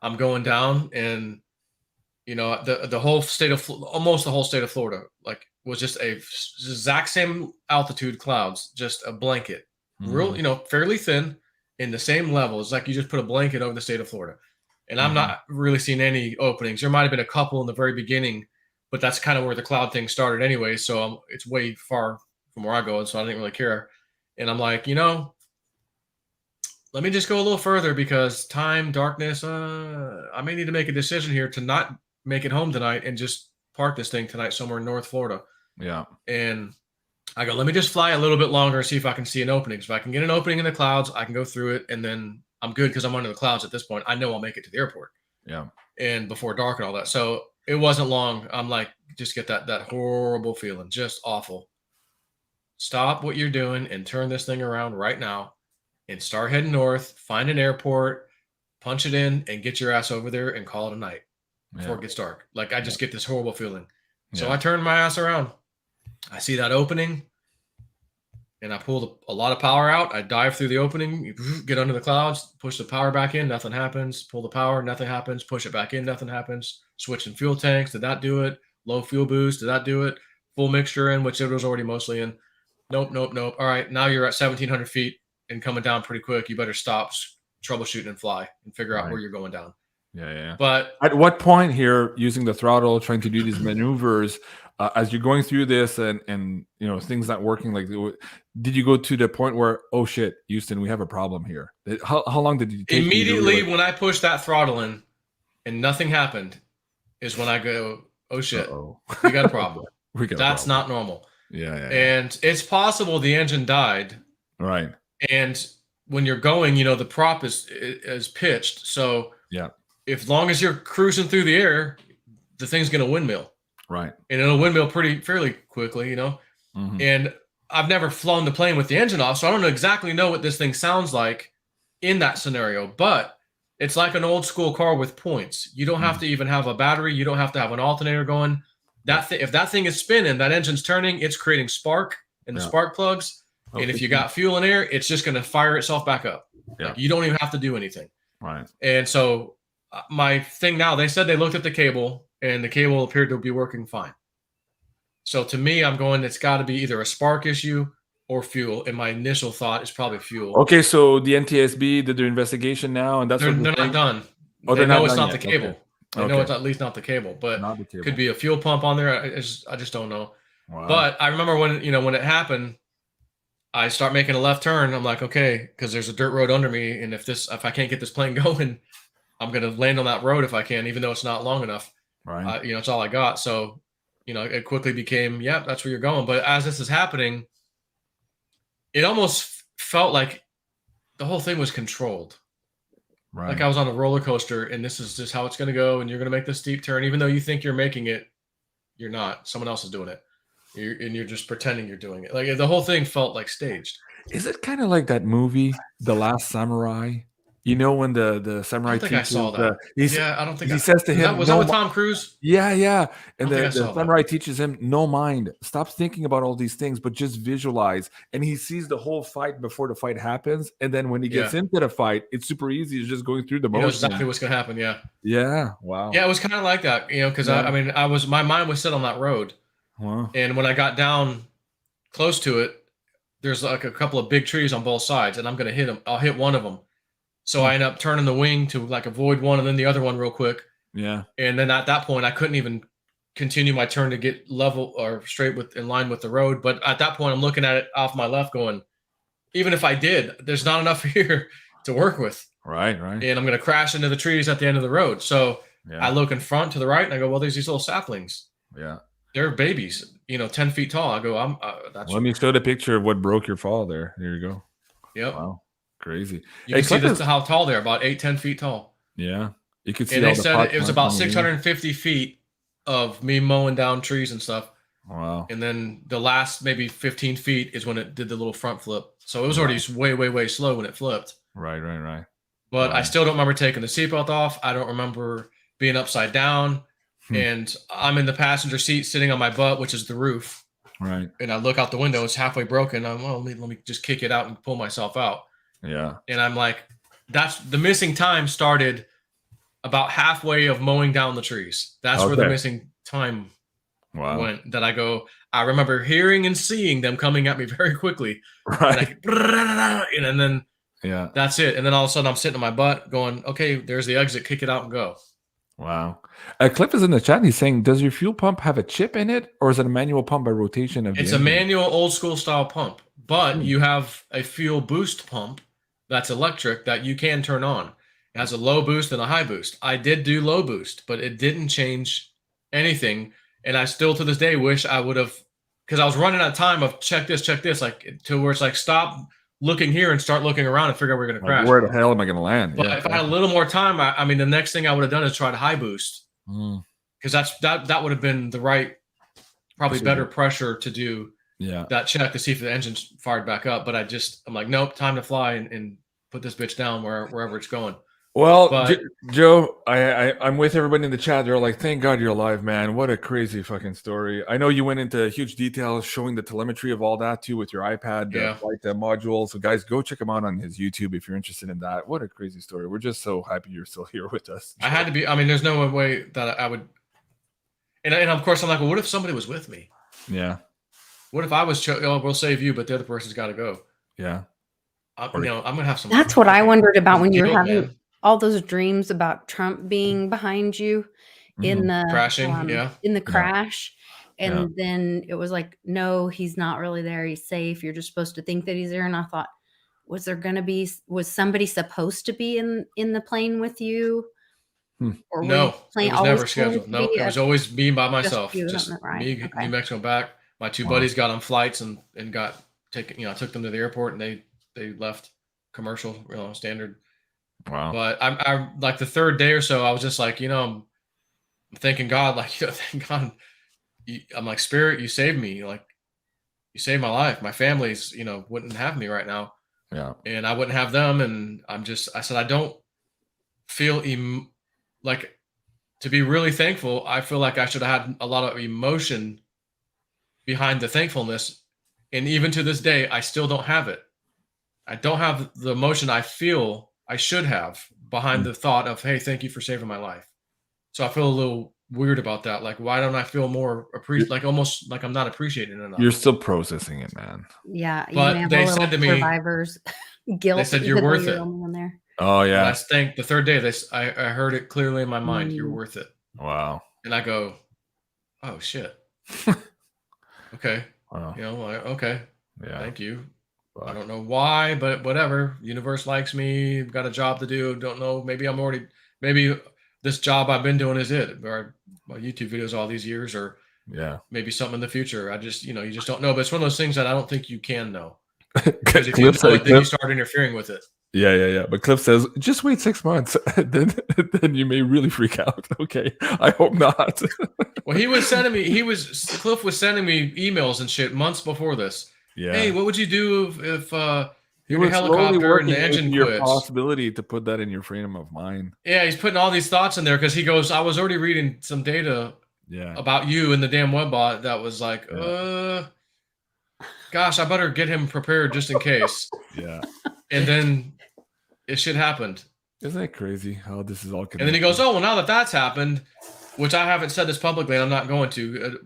I'm going down, and you know, the whole state of almost the whole state of Florida like was just a exact same altitude clouds, just a blanket, real, you know, fairly thin in the same level. It's like you just put a blanket over the state of Florida. And I'm not really seeing any openings. There might have been a couple in the very beginning, but that's kind of where the cloud thing started anyway. So it's way far from where I go, and so I didn't really care. And I'm like, you know, let me just go a little further because time, darkness, I may need to make a decision here to not make it home tonight and just park this thing tonight somewhere in North Florida. Yeah. And I go, let me just fly a little bit longer and see if I can see an opening. So if I can get an opening in the clouds, I can go through it, and then I'm good because I'm under the clouds at this point. I know I'll make it to the airport. Yeah. And before dark and all that. So it wasn't long. I'm like, just get that horrible feeling, just awful. Stop what you're doing and turn this thing around right now and start heading north, find an airport, punch it in, and get your ass over there and call it a night before it gets dark. Like, I just get this horrible feeling. So I turn my ass around. I see that opening, and I pull a lot of power out. I dive through the opening, get under the clouds, push the power back in, nothing happens. Pull the power, nothing happens. Push it back in, nothing happens. Switching fuel tanks, did that do it? Low fuel boost, did that do it? Full mixture in, which it was already mostly in. Nope. All right, now you're at 1,700 feet and coming down pretty quick. You better stop troubleshooting and fly and figure out where you're going down. Yeah. But at what point here, using the throttle, trying to do these maneuvers, as you're going through this and things not working, like, did you go to the point where, oh shit, Houston, we have a problem here? How long did it take? Immediately when I pushed that throttle in and nothing happened is when I go, oh shit, we got a problem. That's not normal. Yeah. And it's possible the engine died. Right. And when you're going, the prop is pitched. So yeah, as long as you're cruising through the air, the thing's going to windmill. Right. And it'll windmill fairly quickly, And I've never flown the plane with the engine off, so I don't exactly know what this thing sounds like in that scenario. But it's like an old school car with points. You don't have to even have a battery. You don't have to have an alternator going. If that thing is spinning, that engine's turning, it's creating spark in the spark plugs. And if you got fuel in air, it's just going to fire itself back up. Yeah. Like, you don't even have to do anything. Right. And so my thing now, they said they looked at the cable and the cable appeared to be working fine. So to me, I'm going, it's got to be either a spark issue or fuel. And my initial thought is probably fuel. Okay, so the NTSB did their investigation now, and that's they're not done. Oh, they know it's not not the cable. Okay. They know it's at least not the cable, but not the cable. Could be a fuel pump on there. I just don't know. Wow. But I remember when it happened, I start making a left turn. I'm like, okay, because there's a dirt road under me, and if I can't get this plane going, I'm gonna land on that road if I can, even though it's not long enough. Right. It's all I got. So, it quickly became, that's where you're going. But as this is happening, it almost felt like the whole thing was controlled. Right. Like I was on a roller coaster, and this is just how it's gonna go, and you're gonna make this steep turn, even though you think you're making it, you're not. Someone else is doing it. You're just pretending you're doing it. Like the whole thing felt like staged. Is it kind of like that movie, The Last Samurai? When the samurai I don't think I saw that. I don't think he says to him, was that with Tom Cruise? Yeah. And the samurai samurai teaches him, no mind, stop thinking about all these things, but just visualize. And he sees the whole fight before the fight happens. And then when he gets into the fight, it's super easy. It's just going through the motion. Exactly what's gonna happen. Yeah. Yeah. Wow. Yeah, it was kind of like that. Because my mind was set on that road. Wow. And when I got down close to it, there's like a couple of big trees on both sides, and I'm gonna hit them. I'll hit one of them. So I end up turning the wing to like avoid one and then the other one real quick. Yeah. And then at that point, I couldn't even continue my turn to get level or straight in line with the road. But at that point, I'm looking at it off my left going, even if I did, there's not enough here to work with. Right. And I'm going to crash into the trees at the end of the road. So I look in front to the right and I go, well, there's these little saplings. Yeah. They're babies, 10 feet tall. I go, let me show the picture of what broke your fall there. There you go. Yep. Wow. Crazy. You can see how tall they are, about 8-10 feet tall. Yeah. You could see. And they said it was about 650 feet of me mowing down trees and stuff. Wow. And then the last maybe 15 feet is when it did the little front flip. So it was already way, way, way slow when it flipped. Right. But I still don't remember taking the seatbelt off. I don't remember being upside down. And I'm in the passenger seat sitting on my butt, which is the roof. Right. And I look out the window. It's halfway broken. Let me just kick it out and pull myself out. Yeah. And I'm like, that's the missing time started about halfway of mowing down the trees. That's where the missing time went. That I remember hearing and seeing them coming at me very quickly. Right. And then that's it. And then all of a sudden I'm sitting on my butt going, okay, there's the exit, kick it out and go. Wow. Cliff is in the chat and he's saying, does your fuel pump have a chip in it, or is it a manual pump by rotation of the engine? It's a manual old school style pump, but you have a fuel boost pump that's electric that you can turn on. It has a low boost and a high boost. I did do low boost, but it didn't change anything. And I still to this day wish I would have, because I was running out of time of check this, like to where it's like stop looking here and start looking around and figure out where we're going to crash. Where the hell am I going to land? But if I had a little more time, I mean, the next thing I would have done is try to high boost, because that would have been the right, probably better pressure to do that check to see if the engine's fired back up. But I'm like, nope, time to fly and put this bitch down wherever it's going. Well, Joe, I'm with everybody in the chat. They're like, thank God you're alive, man. What a crazy fucking story. I know you went into huge details showing the telemetry of all that too with your iPad flight module. So guys, go check him out on his YouTube if you're interested in that. What a crazy story. We're just so happy you're still here with us. I had to be. I mean, there's no way that I would. And of course, I'm like, well, what if somebody was with me? Yeah. What if I was, oh, we'll save you, but the other person's got to go. Yeah. I'm gonna have some. That's what I wondered about when you were guilt, having man. all those dreams about Trump being behind you in the Crashing, yeah. in the crash. And Yeah. then it was like, no, he's not really there. He's safe. You're just supposed to think that he's there. And I thought, was somebody supposed to be in the plane with you? Or No, the plane it was always never scheduled. No, it was always me by myself. Just right? me, Okay. New Mexico back. My two buddies got on flights and got taken. I took them to the airport and they left commercial, standard. Wow. But I'm like the third day or so, I was just like, I'm thanking God, like, thank God. I'm like, Spirit, you saved me. Like, you saved my life. My family's, wouldn't have me right now. Yeah. And I wouldn't have them. And I said, I don't feel like, to be really thankful. I feel like I should have had a lot of emotion behind the thankfulness. And even to this day, I still don't have it. I don't have the emotion I feel I should have behind the thought of, hey, thank you for saving my life. So I feel a little weird about that. Like, why don't I feel more like almost like I'm not appreciating it enough? You're still processing it, man. Yeah. But they said to me, survivors guilt. They said, you're worth it. There. Oh yeah. I think the third day, I heard it clearly in my mind. You're worth it. Wow. And I go, oh shit. Okay. Wow. Okay. Yeah. Thank you. Fuck. I don't know why, but whatever. Universe likes me. Got a job to do. Don't know. Maybe this job I've been doing is it. Or my YouTube videos all these years, or maybe something in the future. I just, you just don't know. But it's one of those things that I don't think you can know. Because if you know it, then you start interfering with it. Yeah. But Cliff says, just wait 6 months, then you may really freak out. Okay, I hope not. Well, Cliff was sending me emails and shit months before this. Yeah. Hey, what would you do if he you're was in a helicopter and the working engine your quits? Possibility to put that in your frame of mind. Yeah, he's putting all these thoughts in there because he goes, I was already reading some data about you in the damn web bot that was like, gosh, I better get him prepared just in case. Yeah. And then it shit happened. Isn't that crazy how this is all connected? And then he goes, oh, well, now that's happened, which I haven't said this publicly, and I'm not going to.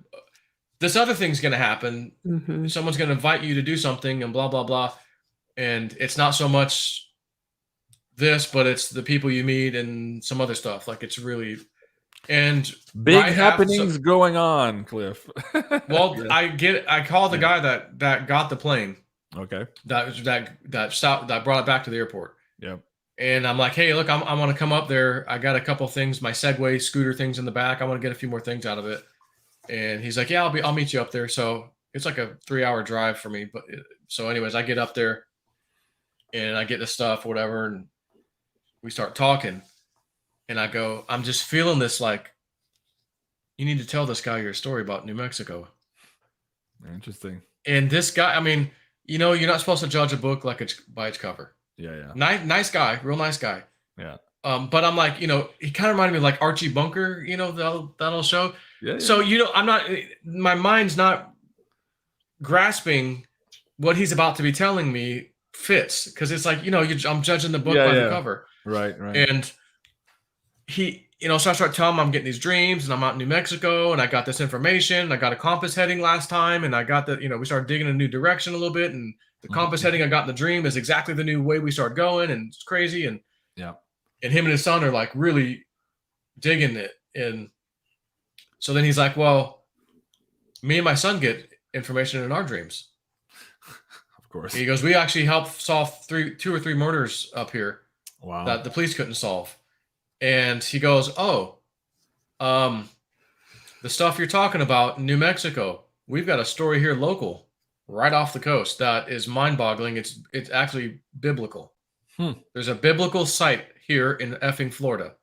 This other thing's going to happen. Mm-hmm. Someone's going to invite you to do something and blah, blah, blah. And it's not so much this, but it's the people you meet and some other stuff. Like, it's really... And big happenings going on, Cliff. Well, I called the guy that got the plane. Okay. That stopped, that brought it back to the airport. Yep. And I'm like, hey, look, I want to come up there. I got a couple things, my Segway scooter things in the back. I want to get a few more things out of it. And he's like, yeah, I'll meet you up there. So it's like a 3-hour drive for me. But so anyways, I get up there and I get the stuff, whatever. And we start talking and I go, I'm just feeling this, like, you need to tell this guy your story about New Mexico. Interesting. And this guy, I mean, you're not supposed to judge a book like it's by its cover. Yeah. Nice guy, real nice guy. Yeah. But I'm like, he kind of reminded me of like Archie Bunker, that old show. Yeah. So, my mind's not grasping what he's about to be telling me fits. Cause it's like, I'm judging the book by the cover. Right. And he, so I start telling him I'm getting these dreams and I'm out in New Mexico and I got this information. I got a compass heading last time and I got we started digging in a new direction a little bit, and the compass heading I got in the dream is exactly the new way we start going, and it's crazy. And and him and his son are like really digging it. And so then he's like, well, me and my son get information in our dreams. Of course. He goes, we actually helped solve 2 or 3 murders up here. Wow. That the police couldn't solve. And he goes, oh, the stuff you're talking about in New Mexico, we've got a story here local, right off the coast, that is mind-boggling. It's actually biblical. There's a biblical site here in effing Florida.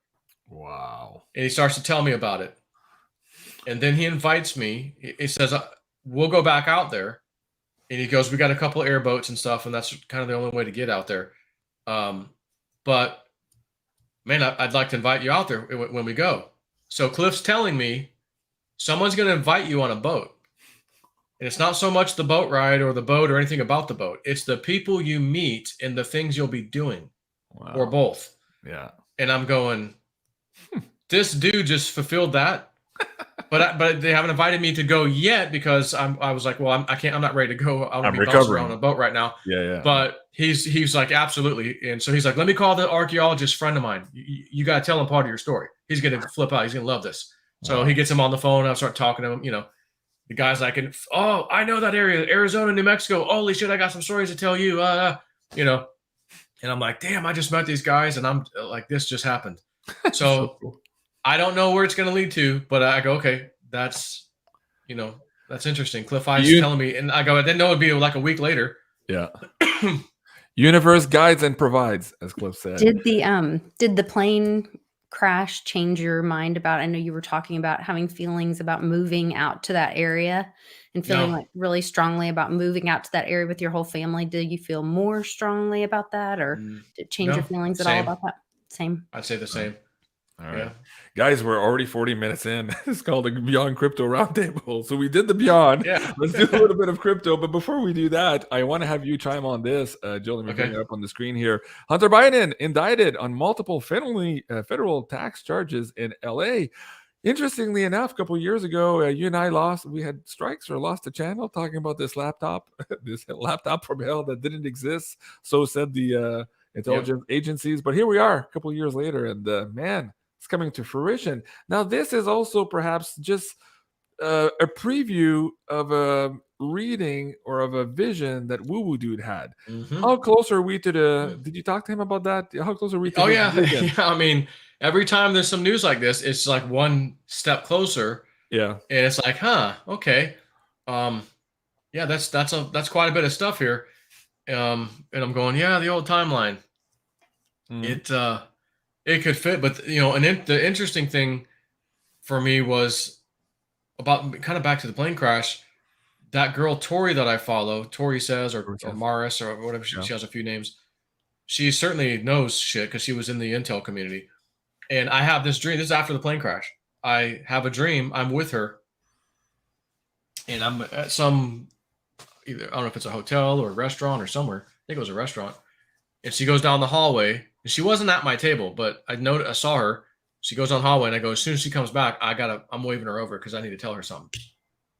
Wow. And he starts to tell me about it. And then he invites me. He says, we'll go back out there. And he goes, we got a couple airboats and stuff, and that's kind of the only way to get out there. But man, I'd like to invite you out there when we go. So Cliff's telling me someone's going to invite you on a boat. And it's not so much the boat ride or the boat or anything about the boat. It's the people you meet and the things you'll be doing. Wow. Or both. Yeah. And I'm going, this dude just fulfilled that But they haven't invited me to go yet because I was like, well, I'm not ready to go. I'm be bouncing around on a boat right now. Yeah. But he's like, absolutely. And so he's like, let me call the archaeologist friend of mine. You got to tell him part of your story. He's going to flip out. He's going to love this. So Wow. he gets him on the phone. I start talking to him. You know, the guy's like, oh, I know that area, Arizona, New Mexico. Holy shit, I got some stories to tell you. You know, and I'm like, damn, I just met these guys, and I'm like, this just happened. So cool. I don't know where it's going to lead to, but I go, okay, that's interesting. Cliff Ice telling me, and I go, I didn't know it'd be like a week later. Yeah. Universe guides and provides, as Cliff said. Did the plane crash change your mind about? I know you were talking about having feelings about moving out to that area and feeling like really strongly about moving out to that area with your whole family. Did you feel more strongly about that, or did it change your feelings at all about that? Same. I'd say the same. All right. Guys, we're already 40 minutes in. It's called the Beyond Crypto Roundtable. So we did the Beyond. Let's do a little bit of crypto. But before we do that, I want to have you chime on this. Joe, let me bring it up on the screen here. Hunter Biden indicted on multiple federal tax charges in LA. Interestingly enough, a couple of years ago, you and I we had strikes or lost a channel talking about this laptop from hell that didn't exist. So said the intelligence agencies. But here we are a couple of years later, and man, it's coming to fruition. Now, this is also perhaps just a preview of a reading or of a vision that Woo Woo Dude had. How close are we to the? Did you talk to him about that? How close are we to? Oh yeah, I mean, every time there's some news like this, it's like one step closer. Yeah, and it's like, huh, okay, yeah, that's quite a bit of stuff here. And I'm going, yeah, the old timeline. It could fit, but you know, and the interesting thing for me was about kind of back to the plane crash. That girl Tori that I follow, Tori says, or Maris, or whatever, she has a few names. She certainly knows shit because she was in the intel community. And I have this dream. This is after the plane crash. I have a dream. I'm with her, and I'm at some either, I don't know if it's a hotel or a restaurant or somewhere. I think it was a restaurant. And she goes down the hallway, and she wasn't at my table, but I saw her. She goes down the hallway, and I go, as soon as she comes back, I'm waving her over because I need to tell her something.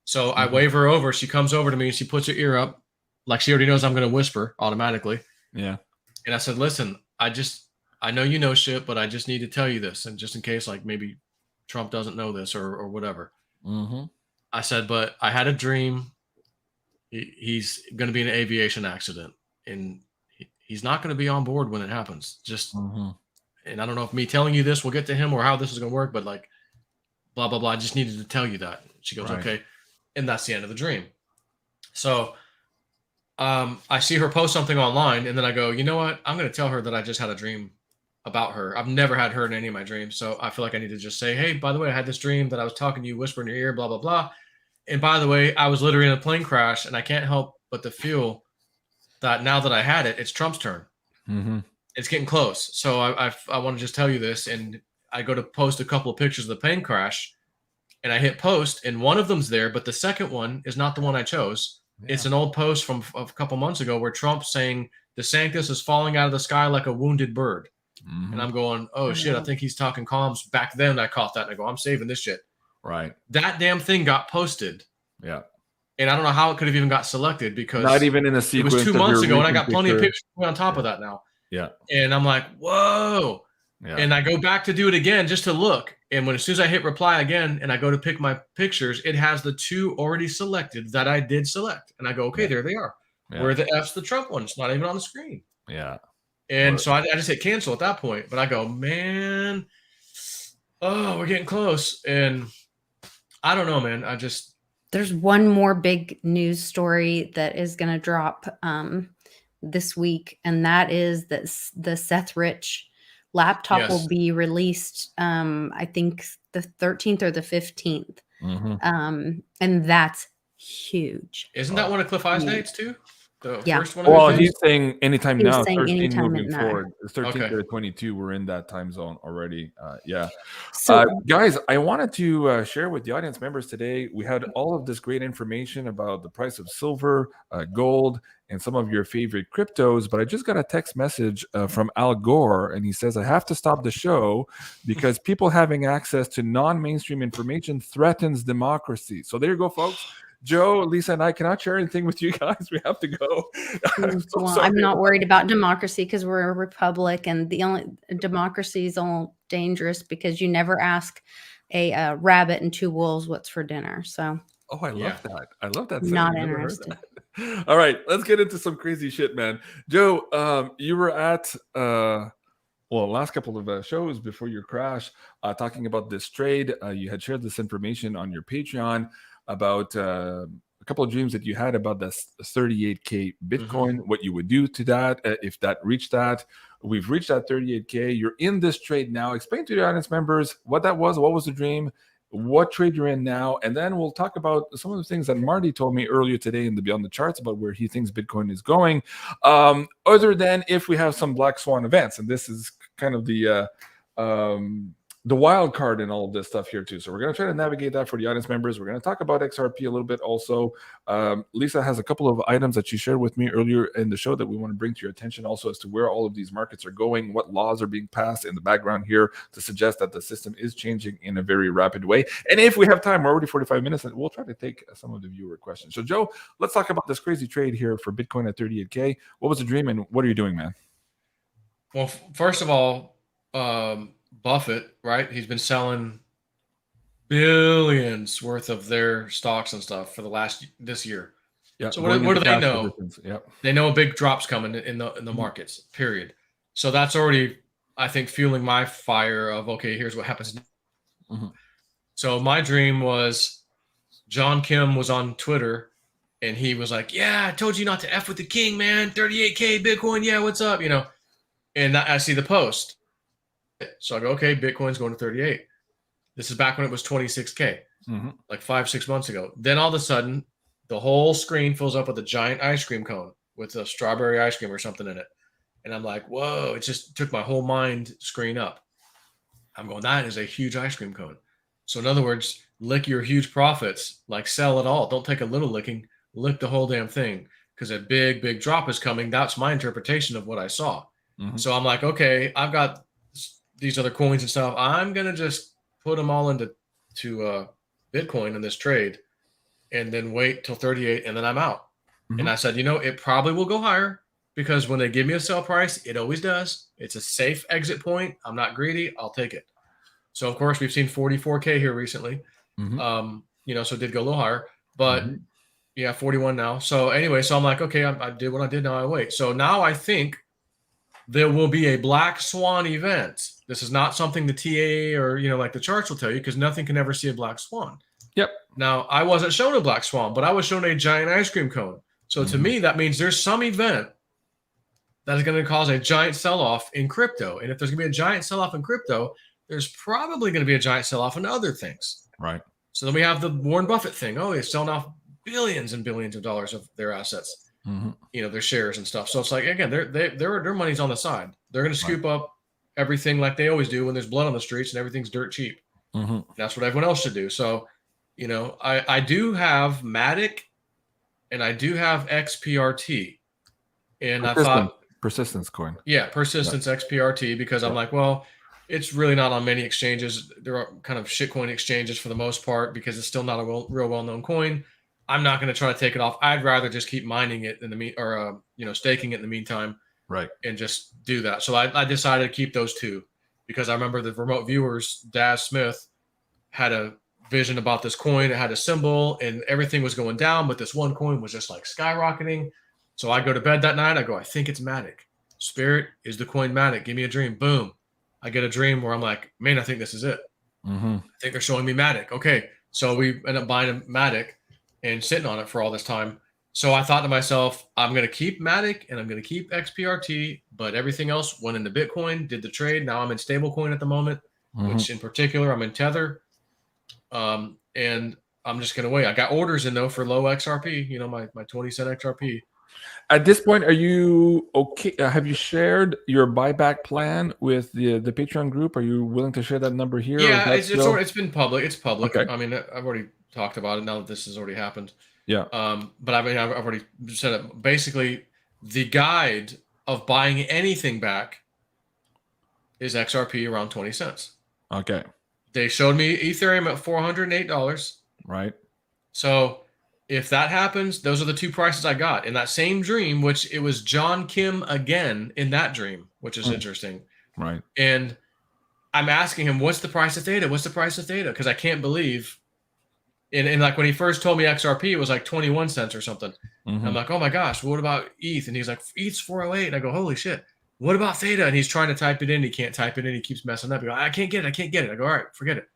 So I wave her over. She comes over to me, and she puts her ear up, like she already knows I'm going to whisper automatically. Yeah. And I said, listen, I know you know shit, but I just need to tell you this, and just in case, like maybe Trump doesn't know this or whatever. I said, but I had a dream. He's going to be in an aviation accident, and he's not going to be on board when it happens. Just, and I don't know if me telling you this will get to him or how this is going to work, but like, blah, blah, blah. I just needed to tell you that. She goes, okay. And that's the end of the dream. So I see her post something online, and then I go, you know what? I'm going to tell her that I just had a dream about her. I've never had her in any of my dreams. So I feel like I need to just say, hey, by the way, I had this dream that I was talking to you, whisper in your ear, blah, blah, blah. And by the way, I was literally in a plane crash, and I can't help but to feel that now that I had it, it's Trump's turn. It's getting close. So I want to just tell you this. And I go to post a couple of pictures of the plane crash, and I hit post, and one of them's there, but the second one is not the one I chose. It's an old post from a couple months ago where Trump's saying DeSantis is falling out of the sky like a wounded bird. And I'm going, oh shit, I think he's talking comms. Back then I caught that, and I go, I'm saving this shit. Right. That damn thing got posted. Yeah. And I don't know how it could have even got selected because not even in a sequence. It was 2 months ago, and I got plenty of pictures on top of that now. Yeah. And I'm like, whoa. Yeah. And I go back to do it again just to look. And as soon as I hit reply again and I go to pick my pictures, it has the 2 already selected that I did select. And I go, okay, there they are. Where the F's the Trump one? It's not even on the screen. Yeah. And so I just hit cancel at that point. But I go, man, oh, we're getting close. And I don't know, man. There's one more big news story that is going to drop this week. And that is that the Seth Rich laptop will be released, I think the 13th or the 15th. And that's huge. Isn't that one of Cliff Eisner's dates too? The Yeah. first one of Well, the he's things? saying anytime He was now, saying 13 anytime at moving night. forward. It's 13 Okay. to 22. We're in that time zone already. Yeah. So Guys, I wanted to share with the audience members today. We had all of this great information about the price of silver, gold, and some of your favorite cryptos. But I just got a text message from Al Gore, and he says, I have to stop the show because people having access to non mainstream information threatens democracy. So there you go, folks. Joe, Lisa, and I cannot share anything with you guys. We have to go. I'm so well, sorry I'm not about worried about democracy because we're a republic, and the only democracy is all dangerous because you never ask a rabbit and two wolves what's for dinner. So Oh, I Yeah. love that. I love that. not Saying. Never heard interested. that. All right, let's get into some crazy shit, man. Joe, you were at last couple of shows before your crash, talking about this trade. You had shared this information on your Patreon about a couple of dreams that you had about this 38K Bitcoin, what you would do to that if that reached that. We've reached that 38K. You're in this trade now. Explain to the audience members what that was. What was the dream? What trade you're in now, and then we'll talk about some of the things that Marty told me earlier today in the Beyond the Charts about where he thinks Bitcoin is going. Other than if we have some black swan events, and this is kind of the wild card in all of this stuff here too. So we're going to try to navigate that for the audience members. We're going to talk about XRP a little bit also. Lisa has a couple of items that she shared with me earlier in the show that we want to bring to your attention also as to where all of these markets are going, what laws are being passed in the background here to suggest that the system is changing in a very rapid way. And if we have time, we're already 45 minutes, and we'll try to take some of the viewer questions. So Joe, let's talk about this crazy trade here for Bitcoin at 38K. What was the dream and what are you doing, man? Well, first of all, Buffett, right? He's been selling billions worth of their stocks and stuff for this year. Yeah. So what do they know? Yep. They know a big drop's coming in the markets. Period. So that's already, I think, fueling my fire of okay, here's what happens. So my dream was John Kim was on Twitter and he was like, "Yeah, I told you not to F with the king, man. 38K Bitcoin. Yeah, what's up? You know." And I see the post. So I go, okay, Bitcoin's going to 38. This is back when it was 26K, like 5-6 months ago. Then all of a sudden, the whole screen fills up with a giant ice cream cone with a strawberry ice cream or something in it. And I'm like, whoa, it just took my whole mind screen up. I'm going, that is a huge ice cream cone. So in other words, lick your huge profits, like sell it all. Don't take a little licking, lick the whole damn thing because a big, big drop is coming. That's my interpretation of what I saw. So I'm like, okay, I've got these other coins and stuff. I'm going to just put them all into Bitcoin in this trade and then wait till 38 and then I'm out. And I said, it probably will go higher because when they give me a sell price, it always does. It's a safe exit point. I'm not greedy. I'll take it. So of course we've seen 44K here recently. So it did go a little higher, but yeah, 41 now. So anyway, so I'm like, okay, I did what I did. Now I wait. So now I think there will be a black swan event. This is not something the TA or, like the charts will tell you because nothing can ever see a black swan. Yep. Now, I wasn't shown a black swan, but I was shown a giant ice cream cone. So to me, that means there's some event that is going to cause a giant sell-off in crypto. And if there's going to be a giant sell-off in crypto, there's probably going to be a giant sell-off in other things. Right. So then we have the Warren Buffett thing. Oh, they're selling off billions and billions of dollars of their assets. Their shares and stuff. So it's like, again, their money's on the side. They're going to scoop up everything like they always do when there's blood on the streets and everything's dirt cheap. That's what everyone else should do. So, I do have Matic and I do have XPRT. And I thought persistence coin. Yeah, persistence XPRT because I'm like, well, it's really not on many exchanges. There are kind of shitcoin exchanges for the most part because it's still not a real well-known coin. I'm not going to try to take it off. I'd rather just keep mining it in the staking it in the meantime, right? And just do that. So I decided to keep those two because I remember the remote viewers, Daz Smith, had a vision about this coin. It had a symbol and everything was going down, but this one coin was just like skyrocketing. So I go to bed that night. I go, I think it's Matic. Spirit is the coin Matic. Give me a dream. Boom. I get a dream where I'm like, man, I think this is it. I think they're showing me Matic. Okay, so we end up buying a Matic and sitting on it for all this time. So I thought to myself, I'm going to keep Matic and I'm going to keep XPRT, but everything else went into Bitcoin, did the trade. Now I'm in stablecoin at the moment, which in particular, I'm in Tether. And I'm just going to wait. I got orders in though for low XRP, my 20 cent XRP. At this point, are you okay? Have you shared your buyback plan with the Patreon group? Are you willing to share that number here? Or is Yeah, that still... it's been public. It's public. Okay. I mean, I've already talked about it now that this has already happened. Yeah. But I mean, I've already said it. Basically, the guide of buying anything back is XRP around 20 cents. Okay. They showed me Ethereum at $408. Right. So if that happens, those are the two prices I got in that same dream, which it was John Kim again in that dream, which is interesting. Right. And I'm asking him, what's the price of Theta? What's the price of Theta? Because I can't believe. And like when he first told me XRP, it was like 21 cents or something. I'm like, oh my gosh, what about ETH? And he's like, ETH's 408. And I go, holy shit. What about Theta? And he's trying to type it in. He can't type it in. He keeps messing up. He goes, I can't get it. I can't get it. I go, all right, forget it.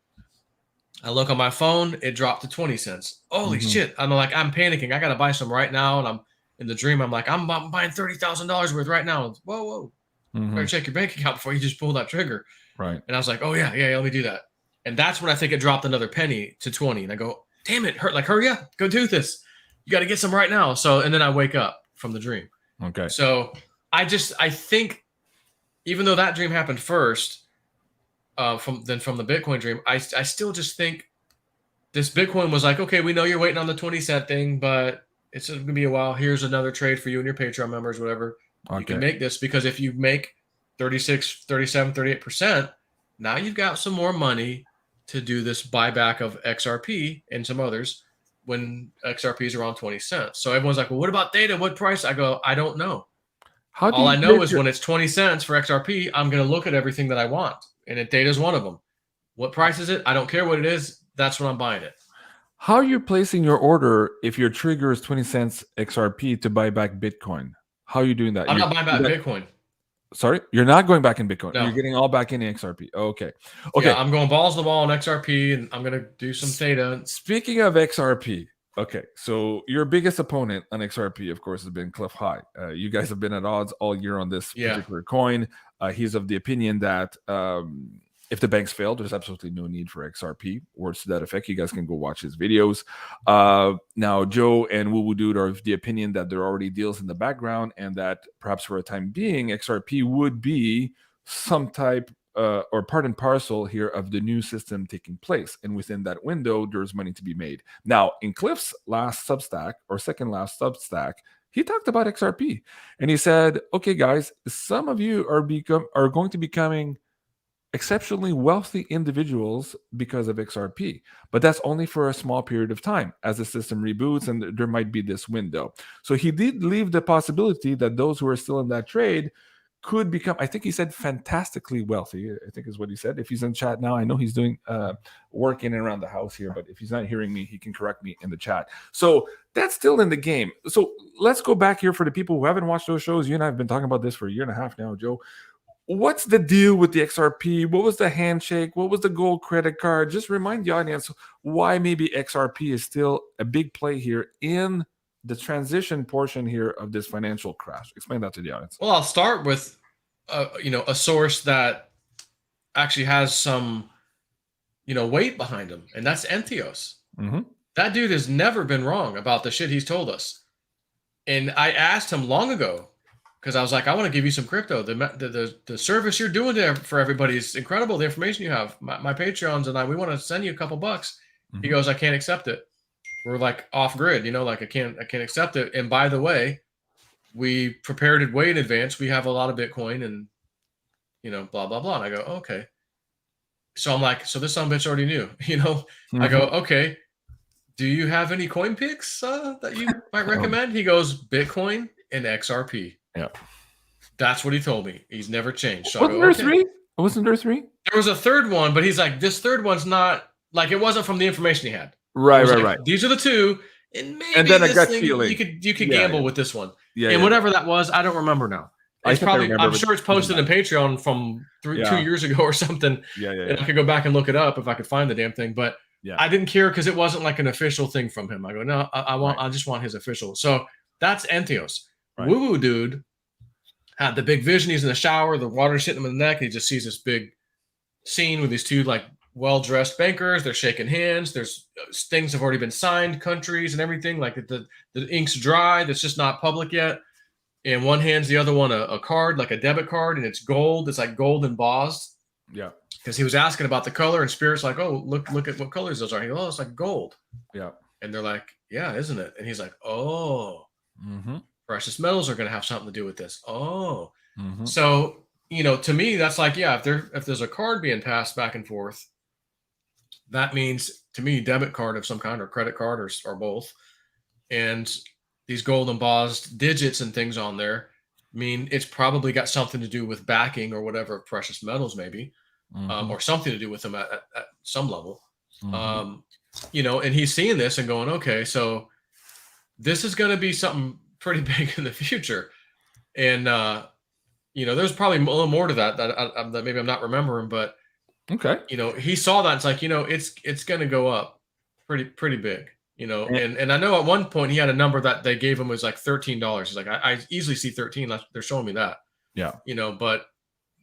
I look on my phone. It dropped to 20 cents. Holy shit. I'm like, I'm panicking. I got to buy some right now. And I'm in the dream. I'm like, I'm buying $30,000 worth right now. And, whoa. Better check your bank account before you just pull that trigger. Right. And I was like, oh, yeah, let me do that. And that's when I think it dropped another penny to 20. And I go, damn it. Hurry up. Go do this. You got to get some right now. So, and then I wake up from the dream. Okay. So I think even though that dream happened first, from the Bitcoin dream, I still just think this Bitcoin was like, okay, we know you're waiting on the 20 cent thing, but it's going to be a while. Here's another trade for you and your Patreon members, whatever. Okay. You can make this because if you make 36, 37, 38%, now you've got some more money to do this buyback of XRP and some others when XRP is around 20 cents. So everyone's like, well, what about Theta? What price? I go, I don't know. All I know is when it's 20 cents for XRP, I'm going to look at everything that I want. And Theta is one of them. What price is it? I don't care what it is. That's when I'm buying it. How are you placing your order if your trigger is 20 cents XRP to buy back Bitcoin? How are you doing that? I'm not buying back Bitcoin. Sorry? You're not going back in Bitcoin. No. You're getting all back in XRP. Okay. Yeah, I'm going balls to the wall on XRP, and I'm going to do some Theta. Speaking of XRP, okay, so your biggest opponent on XRP, of course, has been Cliff High. You guys have been at odds all year on this particular coin. He's of the opinion that if the banks fail, there's absolutely no need for XRP. Words to that effect. You guys can go watch his videos. Now, Joe and Woo Woo Dude are of the opinion that there are already deals in the background and that perhaps for a time being, XRP would be some type or part and parcel here of the new system taking place. And within that window, there's money to be made. Now, in Cliff's last Substack or second last Substack, he talked about XRP. And he said, okay, guys, some of you are going to becoming exceptionally wealthy individuals because of XRP, but that's only for a small period of time as the system reboots and there might be this window. So he did leave the possibility that those who are still in that trade could become, I think he said, fantastically wealthy, I think is what he said. If he's in chat now, I know he's doing work in and around the house here, but if he's not hearing me, he can correct me in the chat. So that's still in the game. So let's go back here for the people who haven't watched those shows. You and I have been talking about this for a year and a half now, Joe. What's the deal with the XRP? What was the handshake? What was the gold credit card? Just remind the audience why maybe XRP is still a big play here in the transition portion here of this financial crash. Explain that to the audience. Well, I'll start with, a source that actually has some, weight behind him, and that's Entheos. That dude has never been wrong about the shit he's told us. And I asked him long ago, because I was like, I want to give you some crypto. The service you're doing there for everybody is incredible. The information you have, my Patreons and we want to send you a couple bucks. He goes, I can't accept it. We're like off grid, like I can't accept it. And by the way, we prepared it way in advance. We have a lot of Bitcoin and, blah, blah, blah. And I go, okay. So I'm like, so this son of a bitch already knew, I go, okay. Do you have any coin picks that you might recommend? He goes, Bitcoin and XRP. Yeah, that's what he told me. He's never changed. So wasn't there three? Wasn't there three? There was a third one, but he's like, this third one's not like it wasn't from the information he had. Right. These are the two, and maybe and then this a gut thing, feeling. You could gamble with this one. And whatever that was, I don't remember now. It's probably I'm sure it's posted in Patreon from 2 years ago or something. And I could go back and look it up if I could find the damn thing. But I didn't care because it wasn't like an official thing from him. I go, no, I just want his official. So that's Entheos. Woo Woo Dude had the big vision. He's in the shower, the water's hitting him in the neck, and he just sees this big scene with these two like well-dressed bankers. They're shaking hands. There's things have already been signed, countries and everything. Like the ink's dry. That's just not public yet. And one hands the other one a card, like a debit card, and it's gold. It's like gold embossed. Yeah. Because he was asking about the color, and Spirit's like, "Oh, look at what colors those are." He goes, "Oh, it's like gold." Yeah. And they're like, "Yeah, isn't it?" And he's like, "Oh, precious metals are going to have something to do with this." Oh, so to me, that's like, yeah, if there's a card being passed back and forth, that means to me debit card of some kind or credit card or both, and these gold embossed digits and things on there mean it's probably got something to do with backing or whatever precious metals maybe. Or something to do with them at some level. And he's seeing this and going, okay, so this is going to be something pretty big in the future. And, there's probably a little more to that that maybe I'm not remembering, but, okay, he saw that. It's like, it's going to go up pretty big, and I know at one point he had a number that they gave him was like $13. He's like, I easily see 13. They're showing me that. Yeah. But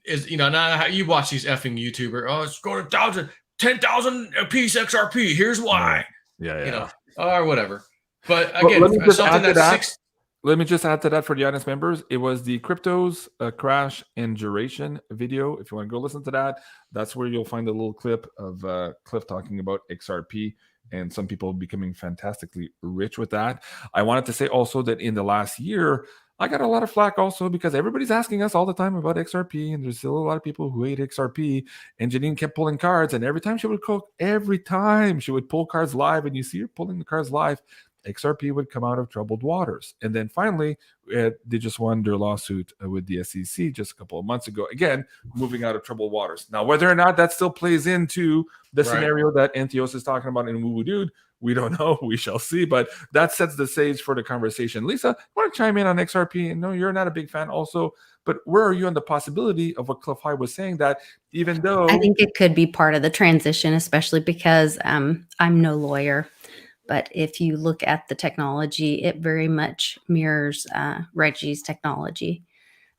now how you watch these effing YouTuber, oh, it's going to 10,000 a piece XRP. Here's why. Yeah. Or whatever. But again, let me just something add to that's that. Let me just add to that for the audience members. It was the cryptos crash and duration video. If you want to go listen to that, that's where you'll find a little clip of Cliff talking about XRP and some people becoming fantastically rich with that. I wanted to say also that in the last year, I got a lot of flack also because everybody's asking us all the time about XRP, and there's still a lot of people who hate XRP. And Janine kept pulling cards, and every time she would pull cards live, and you see her pulling the cards live, XRP would come out of troubled waters. And then finally, they just won their lawsuit with the SEC just a couple of months ago. Again, moving out of troubled waters. Now, whether or not that still plays into the scenario that Antios is talking about in Woo Woo Dude, we don't know. We shall see. But that sets the stage for the conversation. Lisa, you want to chime in on XRP? No, you're not a big fan also. But where are you on the possibility of what Cliff High was saying, that even though... I think it could be part of the transition, especially because I'm no lawyer. But if you look at the technology, it very much mirrors Reggie's technology.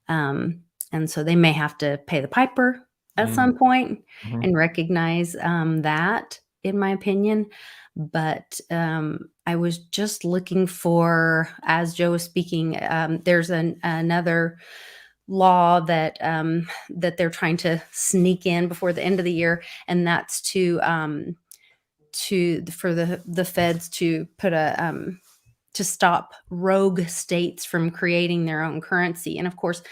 And so they may have to pay the piper at some point and recognize that, in my opinion. But I was just looking for, as Joe was speaking, there's another law that that they're trying to sneak in before the end of the year, and that's for the feds to put to stop rogue states from creating their own currency. And of course,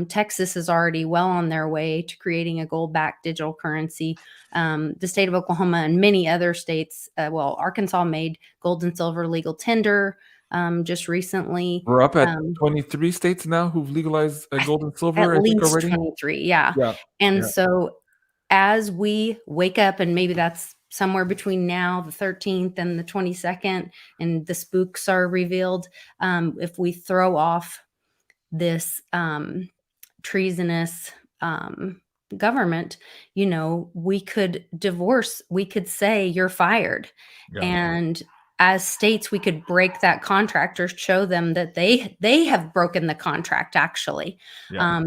Texas is already well on their way to creating a gold-backed digital currency. The state of Oklahoma and many other states, Arkansas made gold and silver legal tender just recently. We're up at 23 states now who've legalized gold and silver, at least already. 23, yeah. And so as we wake up, and maybe that's somewhere between now, the 13th and the 22nd, and the spooks are revealed, if we throw off this treasonous government, we could divorce. We could say you're fired. And as states, we could break that contract or show them that they have broken the contract, actually.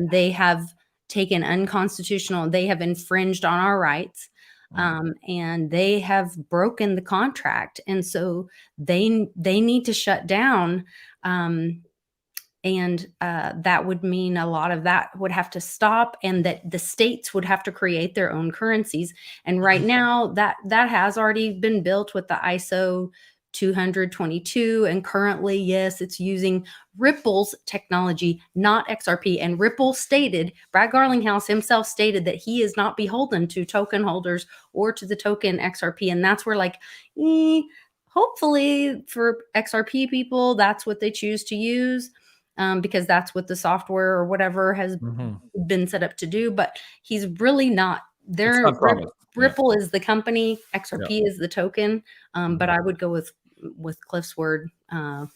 They have taken unconstitutional, they have infringed on our rights. And they have broken the contract, and so they need to shut down. And that would mean a lot of that would have to stop, and that the states would have to create their own currencies. And right now, that has already been built with the ISO 222, and currently, yes, it's using Ripple's technology, not XRP. And Ripple stated, Brad Garlinghouse himself stated, that he is not beholden to token holders or to the token XRP. And that's where, like, hopefully for XRP people, that's what they choose to use, because that's what the software or whatever has been set up to do. But he's really not there. Ripple is the company, XRP is the token. But I would go with Cliff's word. I'm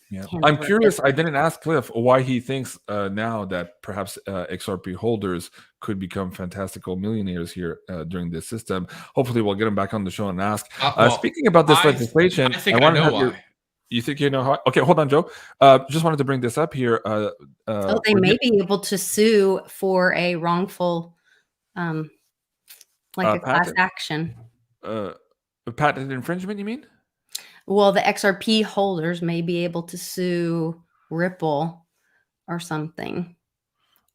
curious. I didn't ask Cliff why he thinks now that perhaps XRP holders could become fantastical millionaires here during this system. Hopefully, we'll get him back on the show and ask. Speaking about this legislation, I think I know why. You think you know how? Okay, hold on, Joe. Just wanted to bring this up here. They may be able to sue for a wrongful, like a class action. patent infringement, you mean? Well, the XRP holders may be able to sue Ripple or something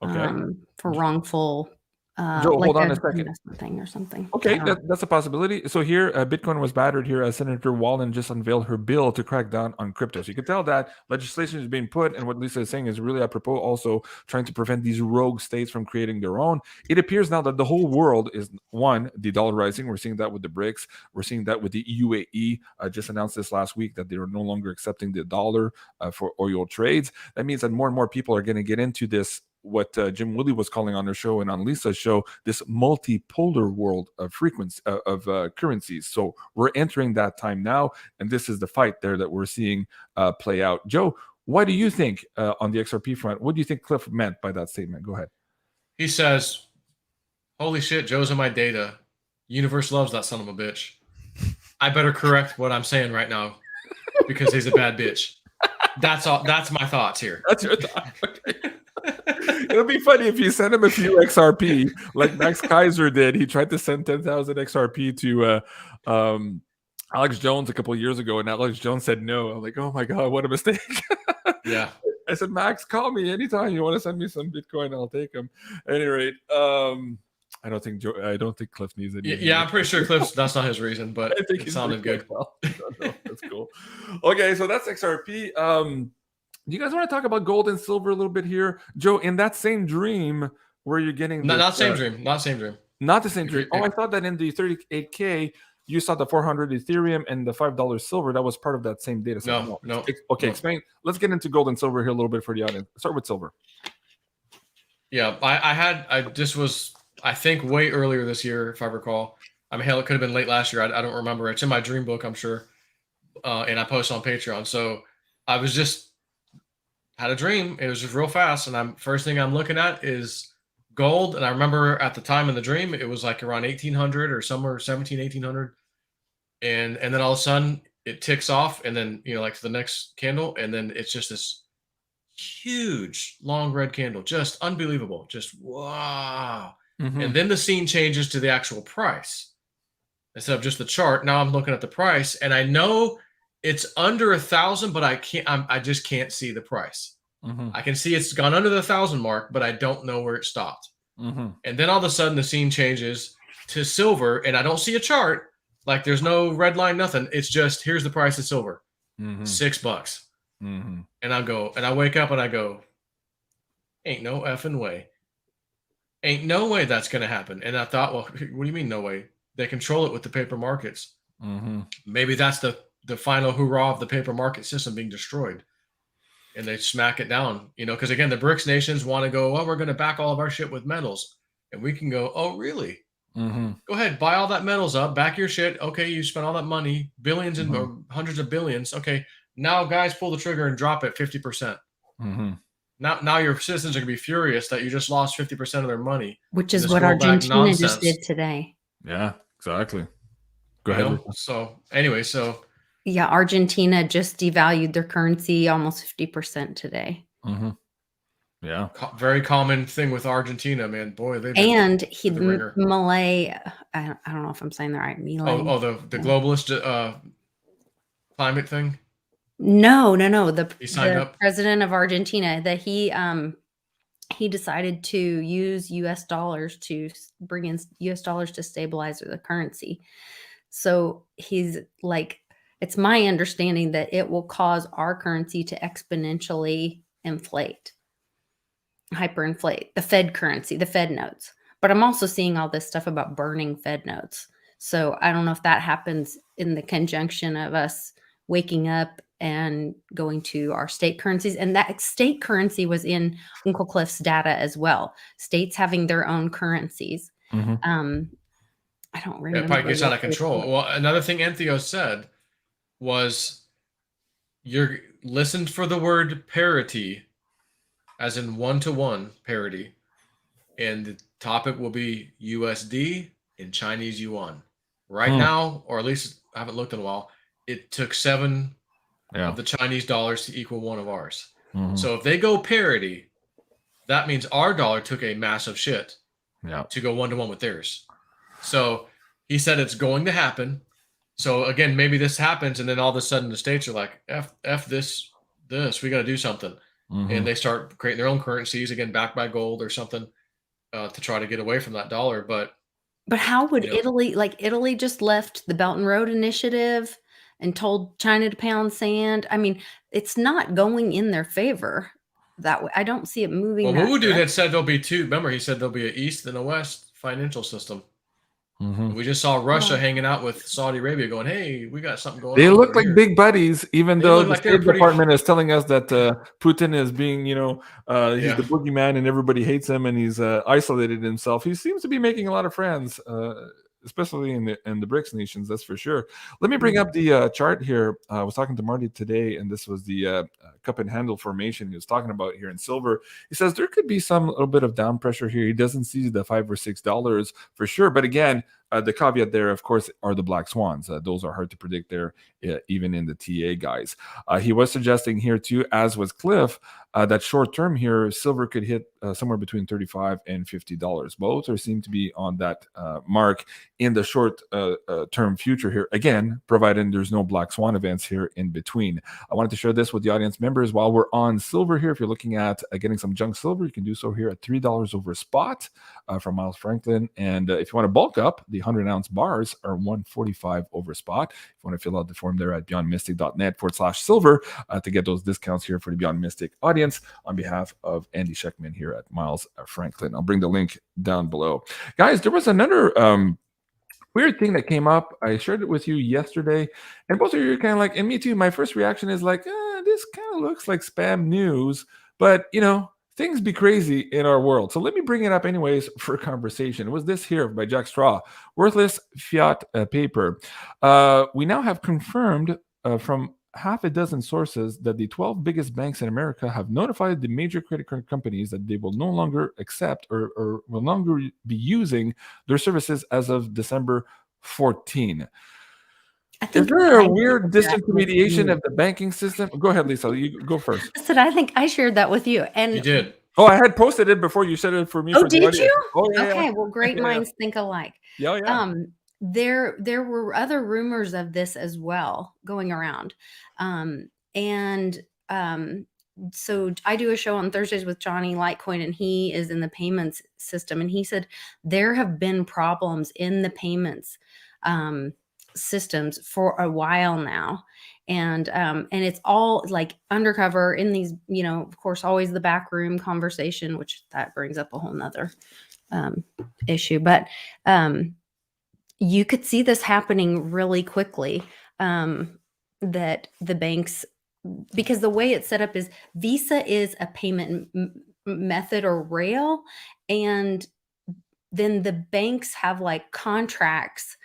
Okay. for wrongful, Joe, like hold on a an second. investment thing or something. I Okay, don't know. that's a possibility. So here, Bitcoin was battered here as Senator Wallen just unveiled her bill to crack down on crypto. So you can tell that legislation is being put, and what Lisa is saying is really apropos, also trying to prevent these rogue states from creating their own. It appears now that the whole world is, one, de-dollarizing. We're seeing that with the BRICS. We're seeing that with the UAE. Just announced this last week that they are no longer accepting the dollar for oil trades. That means that more and more people are going to get into this, what Jim Willie was calling on her show and on Lisa's show, this multipolar world of frequency of currencies. So we're entering that time now, and this is the fight there that we're seeing play out. Joe, what do you think on the XRP front? What do you think Cliff meant by that statement? Go ahead. He says, "Holy shit, Joe's in my data. Universe loves that son of a bitch. I better correct what I'm saying right now because he's a bad bitch." That's all. That's my thoughts here. That's your thought. Okay. It'll be funny if you send him a few XRP like Max Kaiser did. He tried to send 10,000 XRP to Alex Jones a couple of years ago, and Alex Jones said no. I'm like, oh my God, what a mistake. Yeah. I said, Max, call me anytime you want to send me some Bitcoin. I'll take them. At any rate, I don't think Cliff needs it. Yeah, I'm pretty sure Cliff's that's not his reason, but I think it sounded good. Well. No, that's cool. Okay, so that's XRP. Do you guys want to talk about gold and silver a little bit here, Joe? In that same dream, where you're getting not same dream, not the same dream. Oh, I thought that in the 38K you saw the 400 Ethereum and the $5 silver. That was part of that same data set. No. Okay, explain. Let's get into gold and silver here a little bit for the audience. Start with silver. Yeah, this was, I think, way earlier this year, if I recall. I mean, hell, it could have been late last year. I don't remember. It's in my dream book, I'm sure, and I post on Patreon. So I was just had a dream. It was just real fast, and first thing I'm looking at is gold. And I remember at the time in the dream, it was like around 1800 or somewhere 1800, and then all of a sudden it ticks off, and then like to the next candle, and then it's just this huge long red candle, just unbelievable, just wow. Mm-hmm. And then the scene changes to the actual price instead of just the chart. Now I'm looking at the price, and I know it's under 1,000, but I just can't see the price. Mm-hmm. I can see it's gone under the 1,000 mark, but I don't know where it stopped. Mm-hmm. And then all of a sudden the scene changes to silver, and I don't see a chart. Like there's no red line, nothing. It's just, here's the price of silver, $6. Mm-hmm. And I wake up and I go, ain't no effing way. Ain't no way that's going to happen. And I thought, well, what do you mean no way? They control it with the paper markets. Mm-hmm. Maybe that's the final hurrah of the paper market system being destroyed. And they smack it down, because again, the BRICS nations want to go, well, we're going to back all of our shit with metals. And we can go, oh, really? Mm-hmm. Go ahead, buy all that metals up, back your shit. Okay, you spent all that money, billions and or hundreds of billions. Okay, now guys, pull the trigger and drop it 50%. Mm-hmm. Now your citizens are going to be furious that you just lost 50% of their money. Which is what Argentina just did today. Yeah, exactly. Go ahead. So anyway, yeah, Argentina just devalued their currency almost 50% today. Mm-hmm. Yeah, very common thing with Argentina, man. Boy, they Malay. I don't know if I'm saying that right. Milei. Oh, the globalist climate thing. No. The president of Argentina, that he decided to use U.S. dollars to bring in U.S. dollars to stabilize the currency. So he's like, it's my understanding that it will cause our currency to exponentially hyperinflate the Fed currency, the Fed notes. But I'm also seeing all this stuff about burning Fed notes. So I don't know if that happens in the conjunction of us waking up and going to our state currencies. And that state currency was in Uncle Cliff's data as well. States having their own currencies. Mm-hmm. I don't remember. It probably gets out of control. Well, another thing Enthio said was, you're listened for the word parity, as in 1-to-1 parity, and the topic will be USD and Chinese yuan. Right now, or at least I haven't looked in a while, it took 7 of the Chinese dollars to equal one of ours. Mm-hmm. So if they go parity, that means our dollar took a massive shit to go 1-to-1 with theirs. So he said it's going to happen. So again, maybe this happens, and then all of a sudden the states are like, "F this, we got to do something," and they start creating their own currencies again, backed by gold or something, to try to get away from that dollar. But how would you know, Italy, like Italy just left the Belt and Road Initiative and told China to pound sand? I mean, it's not going in their favor that way. I don't see it moving well, that Wu Dude direction. had said there'll be two. Remember, he said there'll be an east and a west financial system. We just saw Russia Well, hanging out with Saudi Arabia, going, "Hey, we got something going They on look over like here." big buddies, even They though look the like they're State pretty. Department is telling us that Putin is being, he's Yeah. the boogeyman and everybody hates him and he's isolated himself. He seems to be making a lot of friends, especially in the BRICS nations, that's for sure. Let me bring up the chart here. I was talking to Marty today, and this was the cup and handle formation he was talking about here in silver. He says there could be some little bit of down pressure here. He doesn't see the $5 or $6 for sure, but again, the caveat there, of course, are the black swans. Those are hard to predict there, even in the TA guys. He was suggesting here too, as was Cliff, that short term here, silver could hit somewhere between $35 and $50. Both are seem to be on that mark in the short term future here. Again, provided there's no black swan events here in between. I wanted to share this with the audience members while we're on silver here. If you're looking at getting some junk silver, you can do so here at $3 over spot from Miles Franklin. And if you want to bulk up, the 100-ounce bars are $145 over spot. If you want to fill out the form there at beyondmystic.net/silver to get those discounts here for the Beyond Mystic audience on behalf of Andy Scheckman here at Miles Franklin. I'll bring the link down below. Guys, there was another weird thing that came up. I shared it with you yesterday, and both of you are kind of like, and me too. My first reaction is like, this kind of looks like spam news, but things be crazy in our world. So let me bring it up anyways for conversation. It was this here by Jack Straw, worthless fiat paper. We now have confirmed from half a dozen sources that the 12 biggest banks in America have notified the major credit card companies that they will no longer accept or will no longer be using their services as of December 14. I Is think there I a weird shared that with disintermediation you. of the banking system? Go ahead, Lisa. You go first. I said, I think I shared that with you. You And did. Oh, I had posted it before you said it for me oh, for the did audience. you? Oh, yeah, yeah. Okay, well, great Yeah, yeah. minds think alike. Yeah, yeah. There were other rumors of this as well going around. And so I do a show on Thursdays with Johnny Litecoin, and he is in the payments system. And he said there have been problems in the payments systems for a while now. And it's all like undercover in these, of course, always the back room conversation, which that brings up a whole nother issue. But you could see this happening really quickly, that the banks, because the way it's set up is Visa is a payment method or rail, and then the banks have like contracts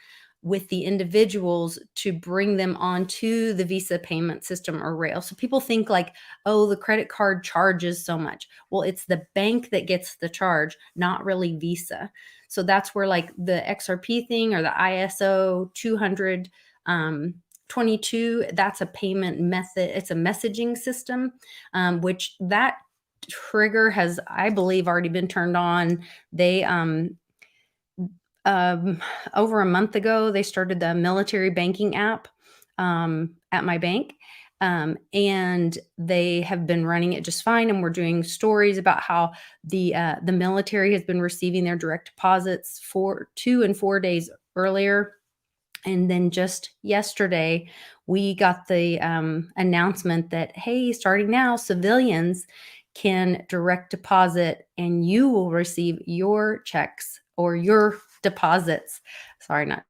with the individuals to bring them onto the Visa payment system or rail. So people think like, oh, the credit card charges so much. Well, it's the bank that gets the charge, not really Visa. So that's where like the XRP thing or the ISO 20022, that's a payment method. It's a messaging system, which that trigger has, I believe, already been turned on. They over a month ago, they started the military banking app at my bank. And they have been running it just fine. And we're doing stories about how the military has been receiving their direct deposits for 2 and 4 days earlier. And then just yesterday, we got the announcement that, hey, starting now, civilians can direct deposit and you will receive your checks or your deposits. Sorry, not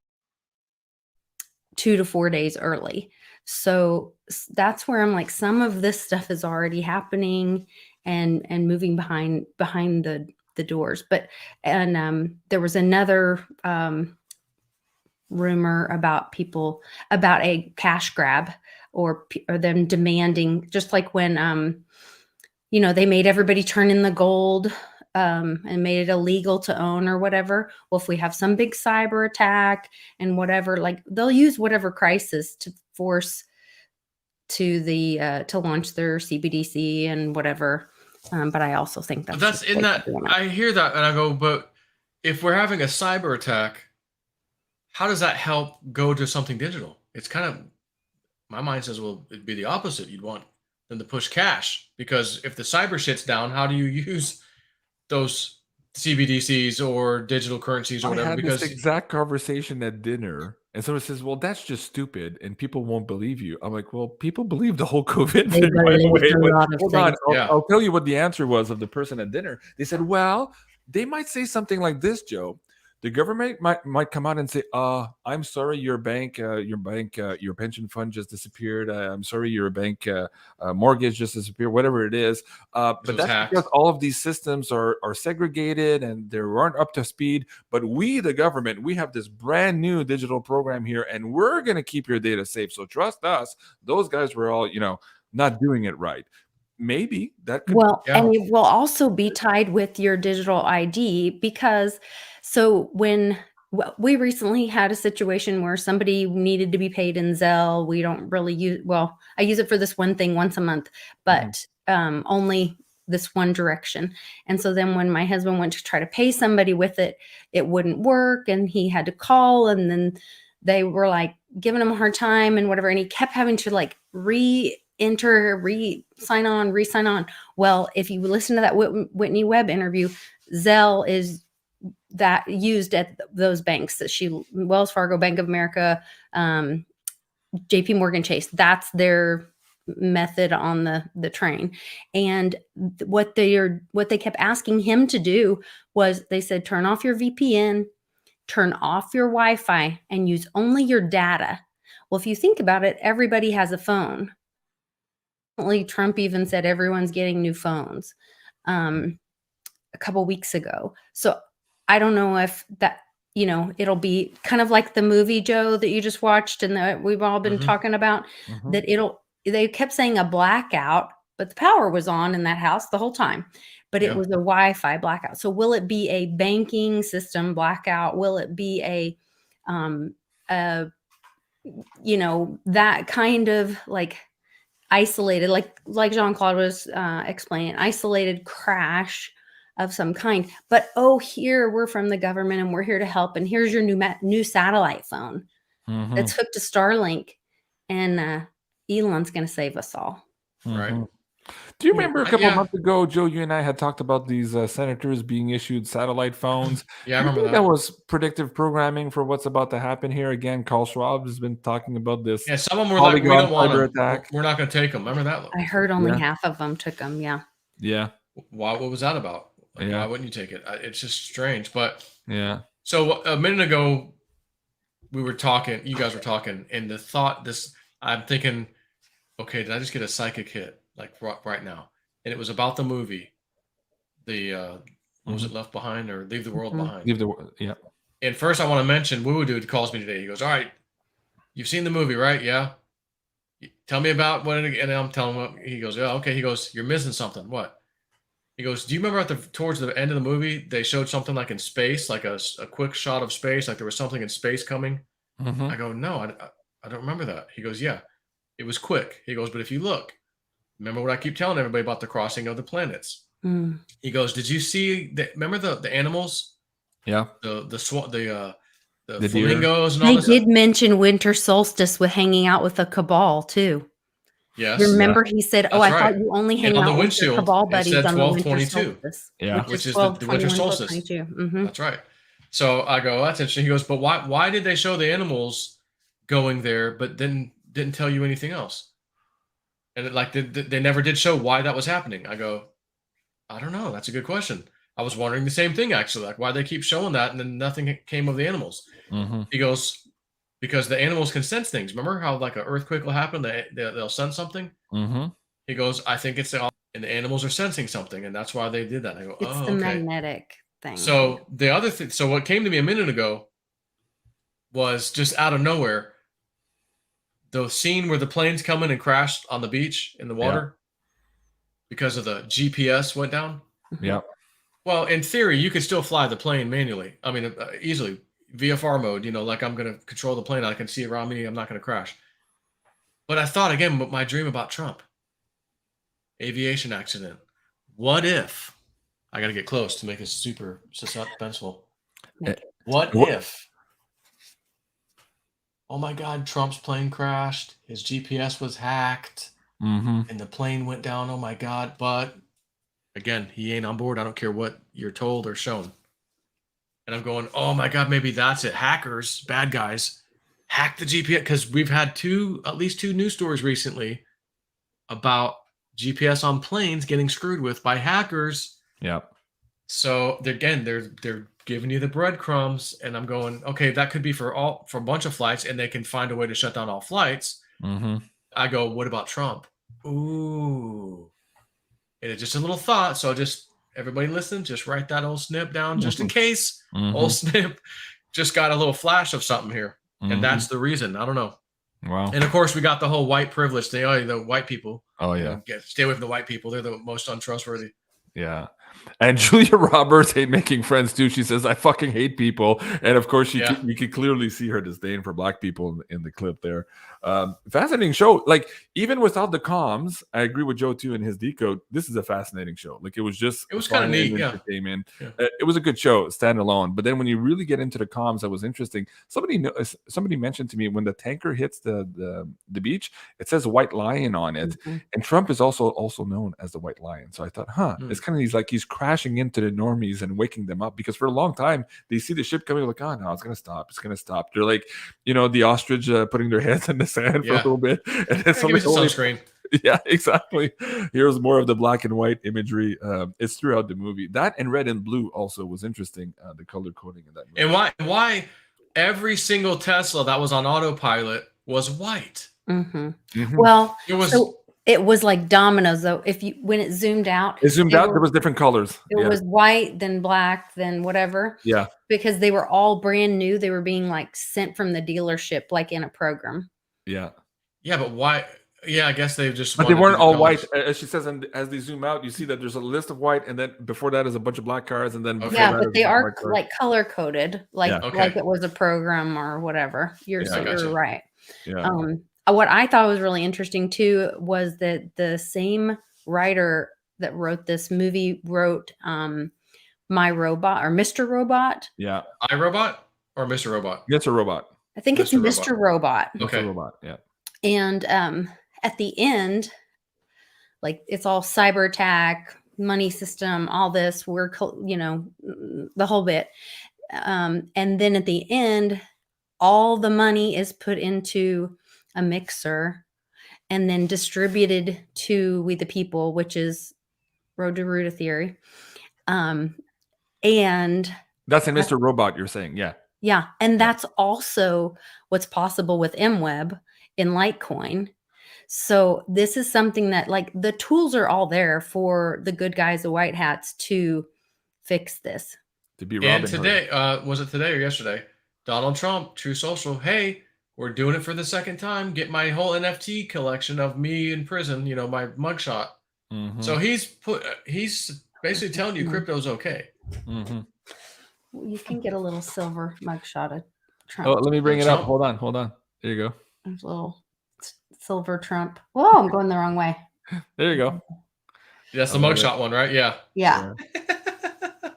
2 to 4 days early. So that's where I'm like, some of this stuff is already happening and moving behind the doors. But there was another rumor about a cash grab or them demanding, just like when they made everybody turn in the gold and made it illegal to own or whatever. Well, if we have some big cyber attack and whatever, like they'll use whatever crisis to force to launch their CBDC and whatever. But I also think that's in that. I hear that and I go, but if we're having a cyber attack, how does that help go to something digital? It's kind of, my mind says, well, it'd be the opposite. You'd want them to push cash, because if the cyber shit's down, how do you use those CBDCs or digital currencies or I whatever? had this Because exact conversation at dinner, and someone says, "Well, that's just stupid, and people won't believe you." I'm like, "Well, people believe the whole COVID They thing, by the believed way." a But lot of hold on, things. Yeah. I'll tell you what the answer was of the person at dinner. They said, "Well, they might say something like this, Joe. The government might come out and say, I'm sorry, your pension fund just disappeared. I'm sorry, your bank mortgage just disappeared, whatever it is. But was that's hacked. because all of these systems are segregated and they aren't up to speed. But we, the government, we have this brand new digital program here, and we're going to keep your data safe. So trust us." Those guys were all, not doing it right. Maybe that could. Well, Yeah. and it will also be tied with your digital ID, because we recently had a situation where somebody needed to be paid in Zelle. We don't really use, well, I use it for this one thing once a month, but only this one direction. And so then when my husband went to try to pay somebody with it, it wouldn't work, and he had to call, and then they were like giving him a hard time and whatever, and he kept having to like sign on. Well, if you listen to that Whitney Webb interview, Zelle is that used at those banks that Wells Fargo, Bank of America, JP Morgan Chase, that's their method on the train. And what they kept asking him to do was, they said, turn off your VPN, turn off your Wi-Fi, and use only your data. Well, if you think about it, everybody has a phone. Trump even said everyone's getting new phones a couple weeks ago. So I don't know if that, it'll be kind of like the movie, Joe, that you just watched and that we've all been talking about, that they kept saying a blackout, but the power was on in that house the whole time. But it was a Wi-Fi blackout. So will it be a banking system blackout? Will it be that kind of like isolated, like Jean-Claude was explaining, isolated crash of some kind? But here we're from the government and we're here to help, and here's your new satellite phone that's hooked to Starlink, and Elon's going to save us all. Right. Do you remember a couple of months ago, Joe, you and I had talked about these senators being issued satellite phones? Yeah, I remember that. That was predictive programming for what's about to happen here. Again, Carl Schwab has been talking about this. Yeah, some of them were like, we don't want them. Attack. We're not going to take them. Remember that? I heard only half of them took them. Yeah. Yeah. What was that about? Like, yeah. Why wouldn't you take it? It's just strange. But yeah. So a minute ago, we were talking, you guys were talking, and I'm thinking, okay, did I just get a psychic hit like right now? And it was about the movie, what was it, Left Behind or Leave the World Behind? Yeah. And first I want to mention, Woo Dude calls me today. He goes, all right, you've seen the movie, right? Yeah. Tell me about what, and I'm telling him what, he goes, yeah, okay. He goes, you're missing something. What? He goes, do you remember towards the end of the movie, they showed something like in space, like a quick shot of space, like there was something in space coming? I go, no, I don't remember that. He goes, yeah, it was quick. He goes, but if you look, remember what I keep telling everybody about the crossing of the planets? He goes, did you see remember the animals? Yeah. The flamingos and all they this. They did mention winter solstice with hanging out with the cabal too. Yes. Remember, he said, "Oh, I thought you only hang out with your cabal buddies on the winter solstice." Yeah, which is the winter solstice. That's right. So I go, that's interesting. He goes, but why did they show the animals going there, but then didn't tell you anything else? And they never did show why that was happening. I go, I don't know. That's a good question. I was wondering the same thing, actually, like why they keep showing that and then nothing came of the animals. He goes, because the animals can sense things. Remember how like an earthquake will happen, they'll sense something? He goes, I think it's and the animals are sensing something, and that's why they did that. I go, it's the magnetic thing. So the other thing, so what came to me a minute ago was just out of nowhere, the scene where the plane's coming and crashed on the beach in the water because of the GPS went down. Yeah. Well, in theory, you could still fly the plane manually. I mean, easily. VFR mode, like I'm going to control the plane. I can see around me. I'm not going to crash. But I thought again, my dream about Trump, aviation accident. What if, I got to get close to make it super suspenseful. What if oh my God, Trump's plane crashed. His GPS was hacked Mm-hmm. and the plane went down. Oh my God. But again, he ain't on board. I don't care what you're told or shown. And I'm going, oh my God, maybe that's it. Hackers, bad guys, hack the GPS. Because we've had at least two news stories recently about GPS on planes getting screwed with by hackers. Yeah. So they're giving you the breadcrumbs, and I'm going, okay, that could be for a bunch of flights, and they can find a way to shut down all flights. Mm-hmm. I go, what about Trump? Ooh, and it's just a little thought. So just everybody listen, just write that old snip down, just in case. Mm-hmm. Old snip just got a little flash of something here, and that's the reason. I don't know. Wow. And of course, we got the whole white privilege thing. Oh, the white people. Oh yeah. Stay away from the white people. They're the most untrustworthy. Yeah. And Julia Roberts hate making friends too. She says, I fucking hate people. And of course, you could clearly see her disdain for black people in the clip there. Fascinating show. Like, even without the comms, I agree with Joe too in his decode. This is a fascinating show. Like, it was kind of neat. Entertainment. Yeah. It was a good show, standalone. But then when you really get into the comms, that was interesting. Somebody mentioned to me when the tanker hits the beach, it says White Lion on it. Mm-hmm. And Trump is also known as the White Lion. So I thought, it's kind of he's crashing into the normies and waking them up, because for a long time they see the ship coming, like, oh no, it's gonna stop. They're like, the ostrich putting their heads in the sand for a little bit, and then somebody sunscreen. Yeah, exactly. Here's more of the black and white imagery. It's throughout the movie. That and red and blue also was interesting. The color coding in that movie. And why every single Tesla that was on autopilot was white. Mm-hmm. Mm-hmm. Well, it was like dominoes, though. When it zoomed out, there was different colors. It was white, then black, then whatever. Yeah, because they were all brand new. They were being like sent from the dealership, like in a program. Yeah, but why? Yeah, I guess they just. But they weren't all white, as she says. And as they zoom out, you see that there's a list of white, and then before that is a bunch of black cars, and then but they are like color coded, like it was a program or whatever. You're right. Yeah. What I thought was really interesting too was that the same writer that wrote this movie wrote My Robot or Mr. Robot. Yeah. iRobot or Mr. Robot? Mr. Robot. I think it's Mr. Robot. Okay. Mr. Robot, yeah. And at the end, like, it's all cyber attack, money system, all this, we're, the whole bit. And then at the end, all the money is put into a mixer and then distributed to We the People, which is Road to Ruta theory. And that's in Mr. Robot, you're saying. Yeah. Yeah. And that's also what's possible with MWeb in Litecoin. So this is something that, like, the tools are all there for the good guys, the white hats, to fix this. To be Robin Hood. Today, was it today or yesterday? Donald Trump, True Social, hey, we're doing it for the second time. Get my whole NFT collection of me in prison, my mugshot. Mm-hmm. So he's basically telling you crypto's okay. Mm-hmm. You can get a little silver mugshot of Trump. Oh, let me bring it up. Hold on. There you go. There's a little silver Trump. Whoa, I'm going the wrong way. There you go. That's the mugshot one, right? Yeah.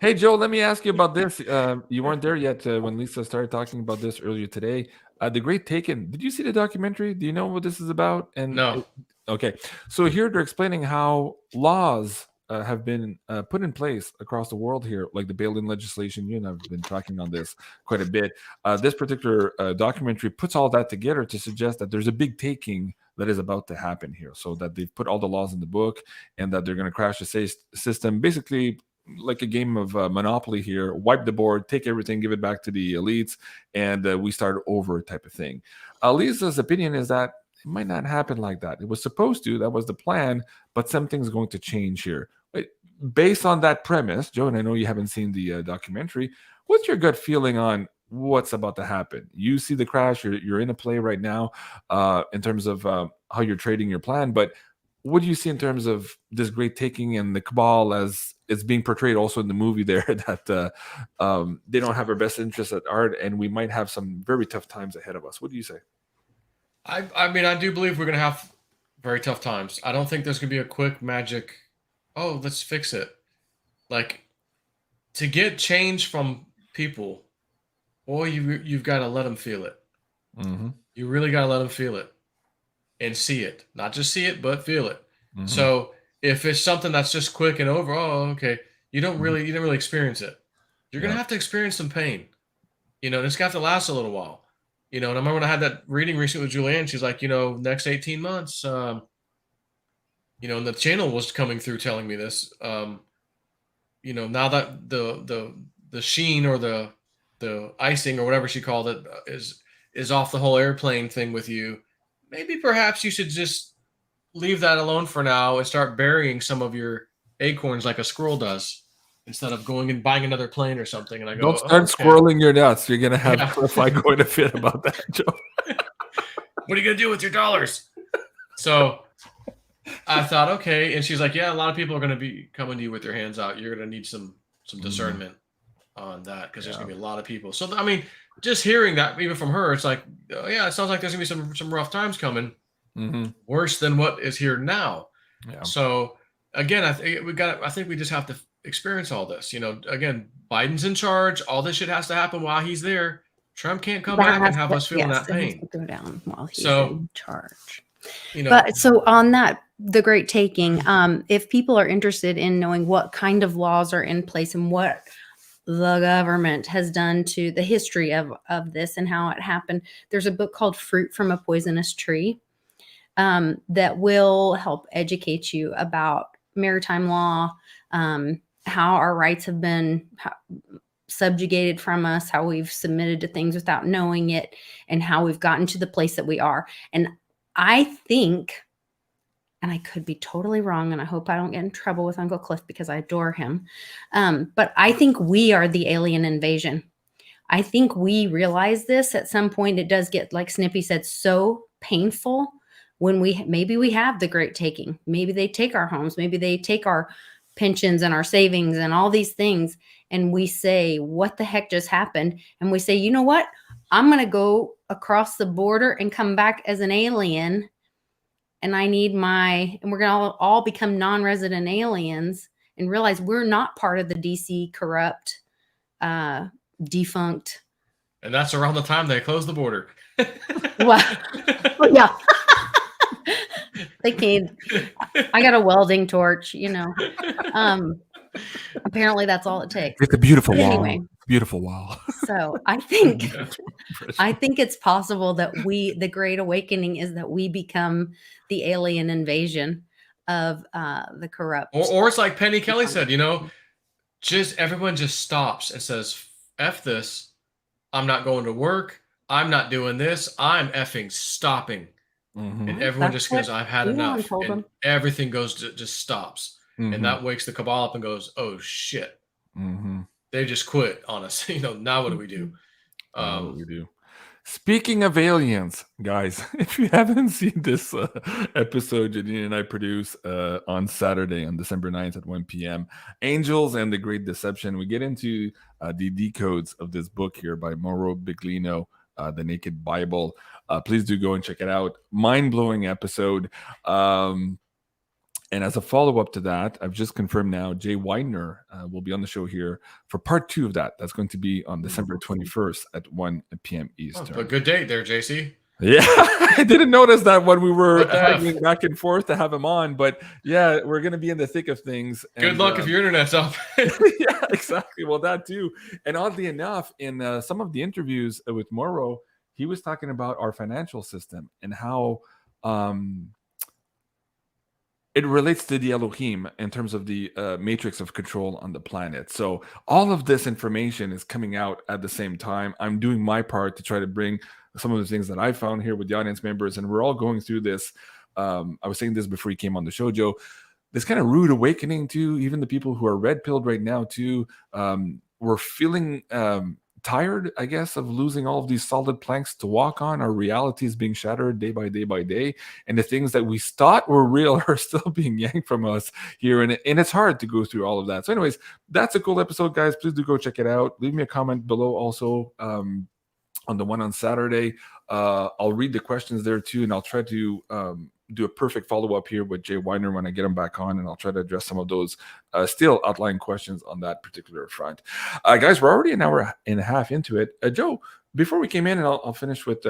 Hey, Joe, let me ask you about this. You weren't there yet when Lisa started talking about this earlier today. The Great Taken. Did you see the documentary? Do you know what this is about? And no. Okay. So here they're explaining how laws have been put in place across the world here, like the bail-in legislation. You and I've been talking on this quite a bit. This particular documentary puts all that together to suggest that there's a big taking that is about to happen here. So that they've put all the laws in the book and that they're going to crash the system. Basically, like a game of Monopoly here, wipe the board, take everything, give it back to the elites, and we start over type of thing. Lisa's opinion is that it might not happen like that. It was supposed to, that was the plan, but something's going to change here. Based on that premise, Joe, and I know you haven't seen the documentary, what's your gut feeling on what's about to happen? You see the crash, you're in a play right now in terms of how you're trading your plan, but what do you see in terms of this great taking and the cabal as it's being portrayed also in the movie there, that they don't have our best interests at heart and we might have some very tough times ahead of us? What do you say? I mean, I do believe we're going to have very tough times. I don't think there's going to be a quick magic, oh, let's fix it. Like, to get change from people, boy, you've got to let them feel it. You really got to let them feel it and see it. Not just see it, but feel it. Mm-hmm. So if it's something that's just quick and over, oh, okay, you didn't really experience it. You're going to have to experience some pain. And it's got to last a little while. And I remember when I had that reading recently with Julianne, she's like, next 18 months, and the channel was coming through telling me this, now that the sheen or the icing or whatever she called it is off the whole airplane thing with you, maybe perhaps you should just leave that alone for now and start burying some of your acorns like a squirrel does instead of going and buying another plane or something. And I go, don't start squirreling your nuts. You're going to have Cliff-I going to fit about that, Joe. What are you going to do with your dollars? So I thought, okay. And she's like, yeah, a lot of people are going to be coming to you with their hands out. You're going to need some discernment on that because there's going to be a lot of people. So, I mean, just hearing that even from her, it's like, oh, yeah, it sounds like there's going to be some rough times coming. Worse than what is here now. Yeah. So again, I think we just have to experience all this. Again, Biden's in charge. All this shit has to happen while he's there. Trump can't come back and have us feeling that pain. Go down while he's in charge. You know, but so on that, the great taking, if people are interested in knowing what kind of laws are in place and what the government has done to the history of this and how it happened, there's a book called Fruit from a Poisonous Tree that will help educate you about maritime law, how our rights have been subjugated from us, how we've submitted to things without knowing it, and how we've gotten to the place that we are. And I think, and I could be totally wrong, and I hope I don't get in trouble with Uncle Cliff because I adore him, but I think we are the alien invasion. I think we realize this at some point. It does get, like Snippy said, so painful when maybe we have the great taking. Maybe they take our homes. Maybe they take our pensions and our savings and all these things. And we say, what the heck just happened? And we say, you know what? I'm going to go across the border and come back as an alien. And I need and we're going to all become non-resident aliens and realize we're not part of the DC corrupt, defunct. And that's around the time they close the border. Well, yeah. They can't. I got a welding torch, apparently that's all it takes. It's a beautiful wall. Anyway, beautiful wall. So I think it's possible that the Great Awakening is that we become the alien invasion of the corrupt. Or it's like Penny Kelly said, just everyone just stops and says, F this. I'm not going to work. I'm not doing this. I'm effing stopping. And everyone just goes, I've had enough. And everything just stops. And that wakes the cabal up and goes, oh, shit. They just quit on us. Now what do we do? What we do? Speaking of aliens, guys, if you haven't seen this episode Janine and I produce on Saturday on December 9th at 1 p.m., Angels and the Great Deception, we get into the decodes of this book here by Mauro Biglino, The Naked Bible. Please do go and check it out. Mind-blowing episode. And as a follow-up to that, I've just confirmed now, Jay Widener will be on the show here for part 2 of that. That's going to be on December 21st at 1 p.m. Eastern. A good date there, JC. Yeah, I didn't notice that when we were haggling back and forth to have him on. But yeah, we're going to be in the thick of things. Good luck if your internet's up. Yeah, exactly. Well, that too. And oddly enough, in some of the interviews with Mauro, he was talking about our financial system and how it relates to the Elohim in terms of the matrix of control on the planet. So all of this information is coming out at the same time. I'm doing my part to try to bring some of the things that I found here with the audience members, and we're all going through this. I was saying this before you came on the show, Joe. This kind of rude awakening to even the people who are red-pilled right now too. We're feeling tired, I guess, of losing all of these solid planks to walk on. Our reality is being shattered day by day by day, and the things that we thought were real are still being yanked from us here, and it's hard to go through all of that. So anyways, that's a cool episode, guys. Please do go check it out. Leave me a comment below also on the one on Saturday. I'll read the questions there too, and I'll try to do a perfect follow-up here with Jay Weiner when I get him back on, and I'll try to address some of those still outlying questions on that particular front. Guys, we're already an hour and a half into it. Joe, before we came in, and I'll finish with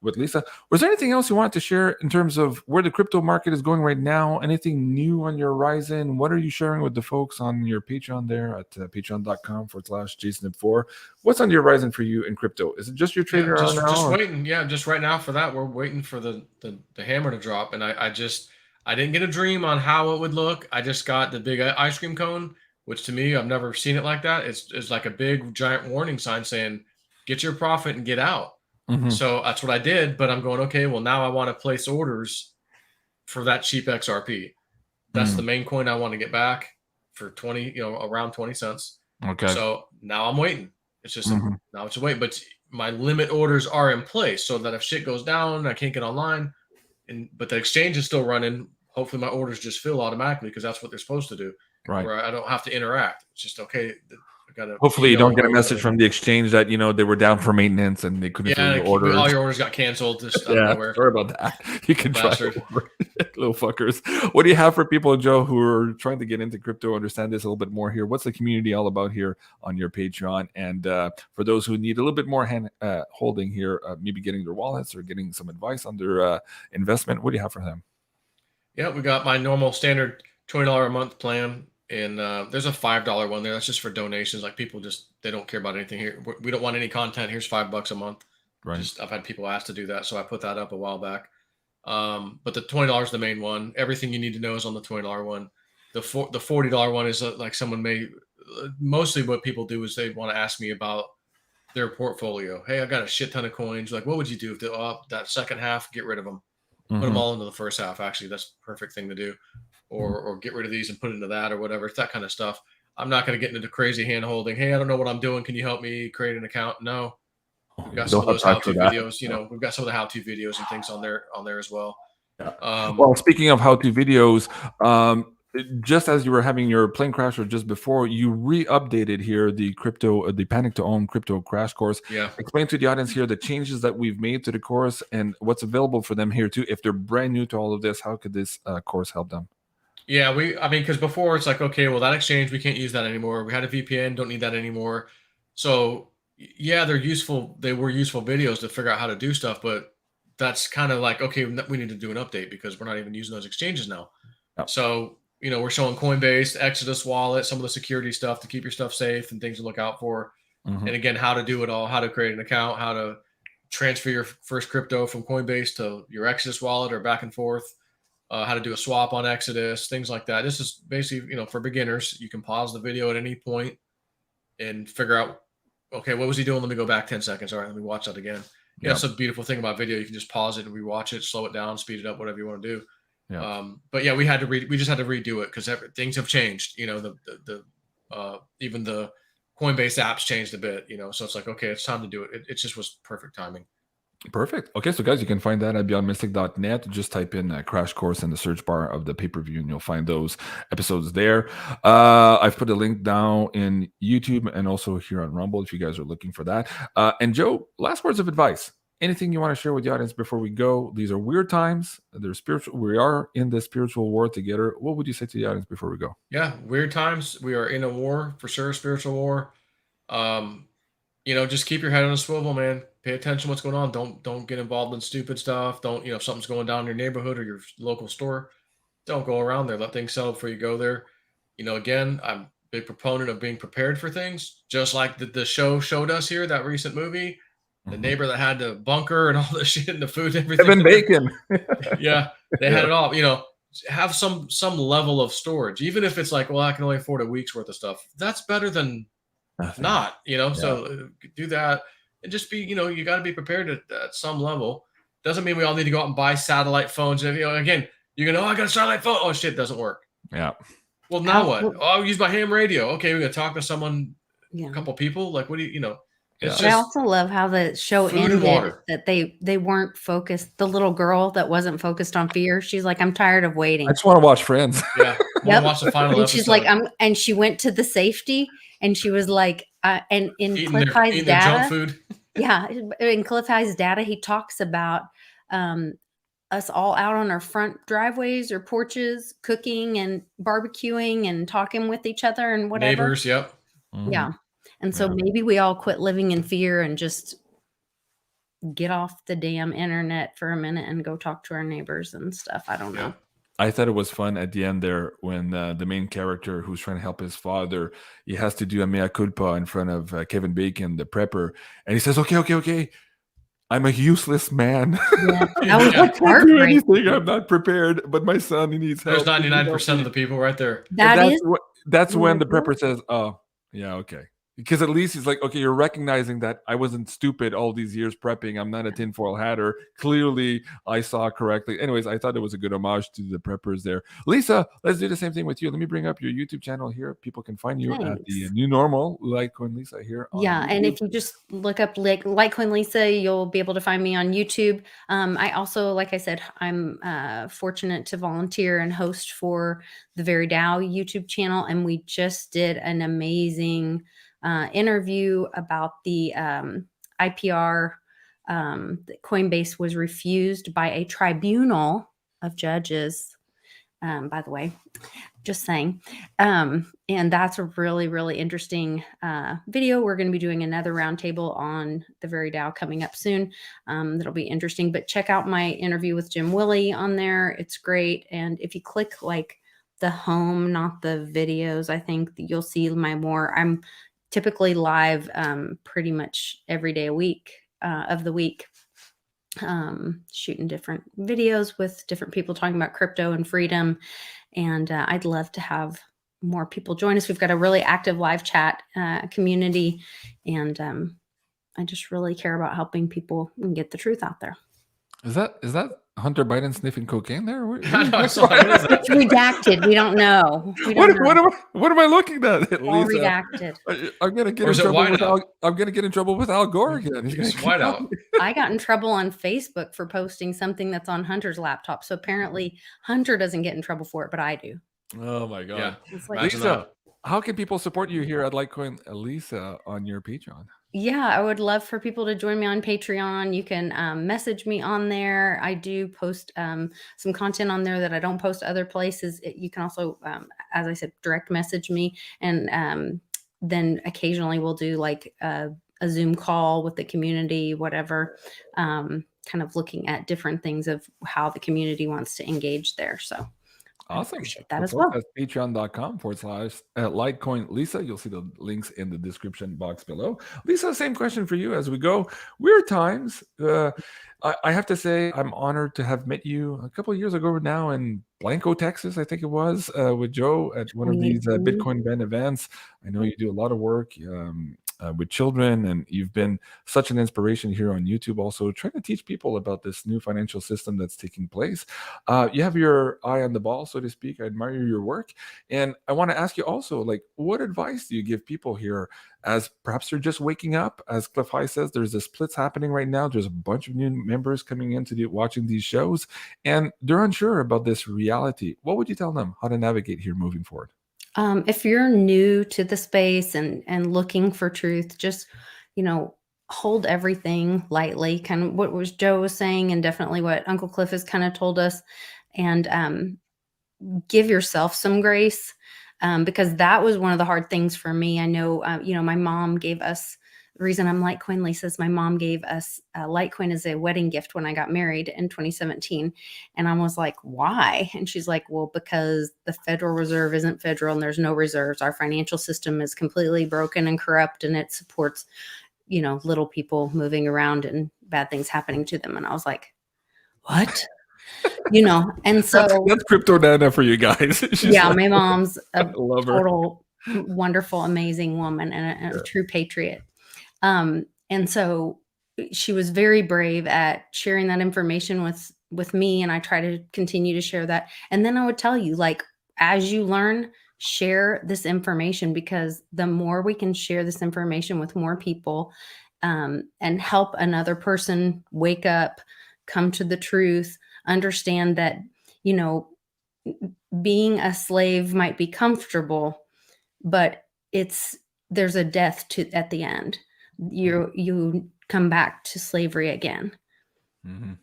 Lisa. Was there anything else you wanted to share in terms of where the crypto market is going right now? Anything new on your horizon? What are you sharing with the folks on your Patreon there at patreon.com/Jsnip4? What's on your horizon for you in crypto? Is it just your trader just now? waiting. Yeah, just right now for that. We're waiting for the hammer to drop, and I didn't get a dream on how it would look. I just got the big ice cream cone, which to me, I've never seen it like that. It's like a big giant warning sign saying, "Get your profit and get out." Mhm. So that's what I did. But I'm going, okay, well, now I want to place orders for that cheap XRP. That's the main coin I want to get back for 20, around 20 cents. Okay. So now I'm waiting. It's just now it's a wait. But my limit orders are in place so that if shit goes down, I can't get online. But the exchange is still running. Hopefully my orders just fill automatically because that's what they're supposed to do. Right. Where I don't have to interact. It's just okay. Hopefully you don't get a message from the exchange that they were down for maintenance and they couldn't fill your orders. All your orders got canceled. Just yeah, sorry about that. You can try little fuckers. What do you have for people, Joe, who are trying to get into crypto, understand this a little bit more here? What's the community all about here on your Patreon? And for those who need a little bit more hand holding here, maybe getting their wallets or getting some advice on their investment, what do you have for them? Yeah, we got my normal standard $20 a month plan. And there's a $5 one there. That's just for donations. Like people they don't care about anything here. We don't want any content. Here's $5 a month. Right. I've had people ask to do that. So I put that up a while back. But the $20 is the main one. Everything you need to know is on the $20 one. The $40 one is like mostly what people do is they want to ask me about their portfolio. Hey, I got a shit ton of coins. Like, what would you do if that second half, get rid of them, put them all into the first half. Actually, that's the perfect thing to do. Or get rid of these and put into that or whatever. It's that kind of stuff. I'm not going to get into crazy hand holding. Hey, I don't know what I'm doing. Can you help me create an account? No. We've got some of those how-to videos. We've got some of the how-to videos and things on there as well. Yeah. Well, speaking of how-to videos, just as you were having your plane crash or just before, you re-updated here the Panic to Own crypto crash course. Yeah. Explain to the audience here the changes that we've made to the course and what's available for them here too. If they're brand new to all of this, how could this course help them? Yeah, because before it's like, okay, well, that exchange, we can't use that anymore. We had a VPN, don't need that anymore. So yeah, they're useful. They were useful videos to figure out how to do stuff, but that's kind of like, okay, we need to do an update because we're not even using those exchanges now. Yep. So, we're showing Coinbase, Exodus wallet, some of the security stuff to keep your stuff safe and things to look out for. And again, how to do it all, how to create an account, how to transfer your first crypto from Coinbase to your Exodus wallet or back and forth. How to do a swap on Exodus, things like that. This is basically, for beginners. You can pause the video at any point and figure out, okay, what was he doing? Let me go back 10 seconds. All right, let me watch that again. Yeah, that's a beautiful thing about video. You can just pause it and rewatch it, slow it down, speed it up, whatever you want to do. Yeah. But yeah, we just had to redo it because things have changed. Even the Coinbase apps changed a bit. So it's like, okay, it's time to do it. It just was perfect timing. Perfect. Okay, so guys, you can find that at beyondmystic.net. Just type in crash course in the search bar of the pay-per-view and you'll find those episodes there. I've put a link down in YouTube and also here on Rumble if you guys are looking for that. And Joe, last words of advice. Anything you want to share with the audience before we go? These are weird times. They're spiritual. We are in the spiritual war together. What would you say to the audience before we go? Yeah, weird times. We are in a war for sure, spiritual war. Just keep your head on a swivel, man. Pay attention to what's going on. Don't get involved in stupid stuff. Don't, if something's going down in your neighborhood or your local store, don't go around there. Let things settle before you go there. Again, I'm a big proponent of being prepared for things, just like the show showed us here, that recent movie. The neighbor that had the bunker and all the shit and the food and everything. Kevin Bacon. Yeah, they had it all. Have some level of storage, even if it's like, well, I can only afford a week's worth of stuff. That's better than not. So do that and just be. You got to be prepared at some level. Doesn't mean we all need to go out and buy satellite phones. And again, you're gonna, I got a satellite phone. Oh shit, doesn't work. Yeah. Well, now what? Oh, I'll use my ham radio. Okay, we're gonna talk to someone. A couple people. Like, what do you? But I also love how the show ended, that they weren't focused. The little girl that wasn't focused on fear, she's like, I'm tired of waiting. I just want to watch Friends. Yeah. Yep. Watch the final episode. She's like, and she went to the safety and she was like, and in Cliff High's data, junk food. Yeah. In Cliff High's data, he talks about us all out on our front driveways or porches, cooking and barbecuing and talking with each other and whatever. Neighbors. Yep. Yeah. And so maybe we all quit living in fear and just get off the damn internet for a minute and go talk to our neighbors and stuff. I don't know. Yeah. I thought it was fun at the end there when the main character who's trying to help his father, he has to do a mea culpa in front of Kevin Bacon, the prepper, and he says, "Okay, I'm a useless man. Yeah, Yeah. that was I can't do heartbreaking. anything. I'm not prepared, but my son, he needs There's help. Can you help 99% of me?" the people right there. That is That's when the Mhm. prepper says, "Oh, yeah, okay." Because at least he's like, "Okay, you're recognizing that I wasn't stupid all these years prepping. I'm not a tinfoil hatter. Clearly, I saw correctly." Anyways, I thought it was a good homage to the preppers there. Lisa, let's do the same thing with you. Let me bring up your YouTube channel here. People can find you at the Thanks. new normal, Litecoin Lisa here on Yeah, and YouTube. if you just look up Litecoin Lisa, you'll be able to find me on YouTube. I also, like I said, I'm fortunate to volunteer and host for the Very Dow YouTube channel, and we just did an amazing interview about the IPR that Coinbase was refused by a tribunal of judges. By the way, just saying. And that's a really, really interesting video. We're going to be doing another roundtable on the Very Dow coming up soon. That'll be interesting. But check out my interview with Jim Willie on there. It's great. And if you click like the home, not the videos, I think that you'll see my more. I'm typically live pretty much every day a week of the week. Shooting different videos with different people talking about crypto and freedom. And I'd love to have more people join us. We've got a really active live chat community. And I just really care about helping people get the truth out there. Is that Hunter Biden sniffing cocaine there? I know, I saw that. What is that? It's redacted. We don't know. We don't know. What am I looking at, All Lisa? redacted. I'm gonna get Or in is it trouble with whiteout? I'm gonna get in trouble with Al Gore again. He's It's gonna whiteout. I got in trouble on Facebook for posting something that's on Hunter's laptop. So apparently Hunter doesn't get in trouble for it, but I do. Oh my god. Yeah. It's like, Imagine Lisa, that. how can people support you here at Litecoin Lisa on your Patreon? yeah, I would love for people to join me on Patreon. You can message me on there. I do post some content on there that I don't post other places. You can also, as I said, direct message me. And then occasionally we'll do like a Zoom call with the community, whatever, kind of looking at different things of how the community wants to engage there. So I Awesome. appreciate that For as folks, well. that's patreon.com/Litecoin Lisa. You'll see the links in the description box below. Lisa, same question for you as we go. Weird times. I have to say, I'm honored to have met you a couple of years ago now in Blanco, Texas, I think it was, with Joe at one of these 2018. Bitcoin Ben events. I know you do a lot of work with children, and you've been such an inspiration here on YouTube, also trying to teach people about this new financial system that's taking place. You have your eye on the ball, so to speak. I admire your work. And I want to ask you also, like, what advice do you give people here as perhaps they're just waking up? As Cliff High says, there's the splits happening right now. There's a bunch of new members coming into watching these shows, and they're unsure about this reality. What would you tell them how to navigate here moving forward? If you're new to the space and looking for truth, just, hold everything lightly, kind of what was Joe was saying, and definitely what Uncle Cliff has kind of told us, and give yourself some grace, because that was one of the hard things for me. I know, my mom gave us, the reason I'm Litecoin Lisa's, my mom gave us Litecoin as a wedding gift when I got married in 2017. And I was like, why? And she's like, well, because the Federal Reserve isn't federal and there's no reserves. Our financial system is completely broken and corrupt, and it supports, little people moving around and bad things happening to them. And I was like, what? And so That's Crypto Nana for you guys. She's yeah, like, my mom's I a love her. total wonderful, amazing woman and a true patriot. And so she was very brave at sharing that information with me, and I try to continue to share that. And then I would tell you, like, as you learn, share this information, because the more we can share this information with more people, and help another person wake up, come to the truth, understand that, being a slave might be comfortable, but there's a death at the end. You come back to slavery again. Mm-hmm.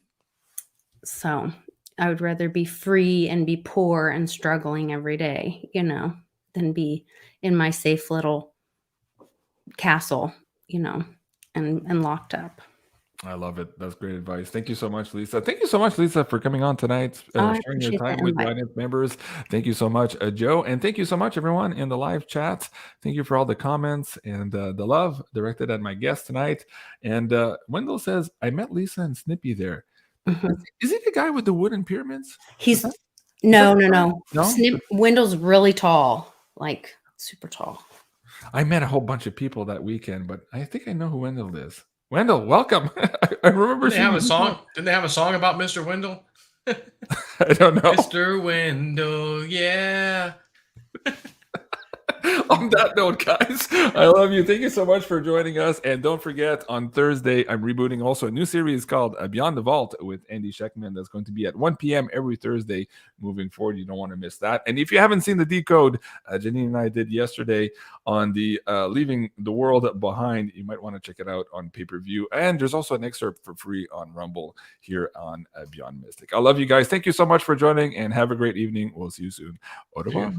So I would rather be free and be poor and struggling every day, than be in my safe little castle, and locked up. I love it. That's great advice. Thank you so much, Lisa. Thank you so much, Lisa, for coming on tonight, Oh, I sharing your appreciate time the with the invite. audience members. Thank you so much, Joe. And thank you so much, everyone, in the live chat. Thank you for all the comments and the love directed at my guest tonight. And Wendell says, I met Lisa and Snippy there. Is he the guy with the wooden pyramids? He's Is no, that no, the guy? no. No? Snip Wendell's really tall, like super tall. I met a whole bunch of people that weekend, but I think I know who Wendell is. Wendell, welcome. I remember Didn't they seeing have you. a song? Didn't they have a song about Mr. Wendell? I don't know. Mr. Wendell, yeah. On that note, guys, I love you. Thank you so much for joining us. And don't forget, on Thursday, I'm rebooting also a new series called Beyond the Vault with Andy Scheckman. That's going to be at 1 p.m. every Thursday moving forward. You don't want to miss that. And if you haven't seen the decode, Janine and I did yesterday on the Leaving the World Behind, you might want to check it out on pay-per-view. And there's also an excerpt for free on Rumble here on Beyond Mystic. I love you guys. Thank you so much for joining and have a great evening. We'll see you soon. Au revoir.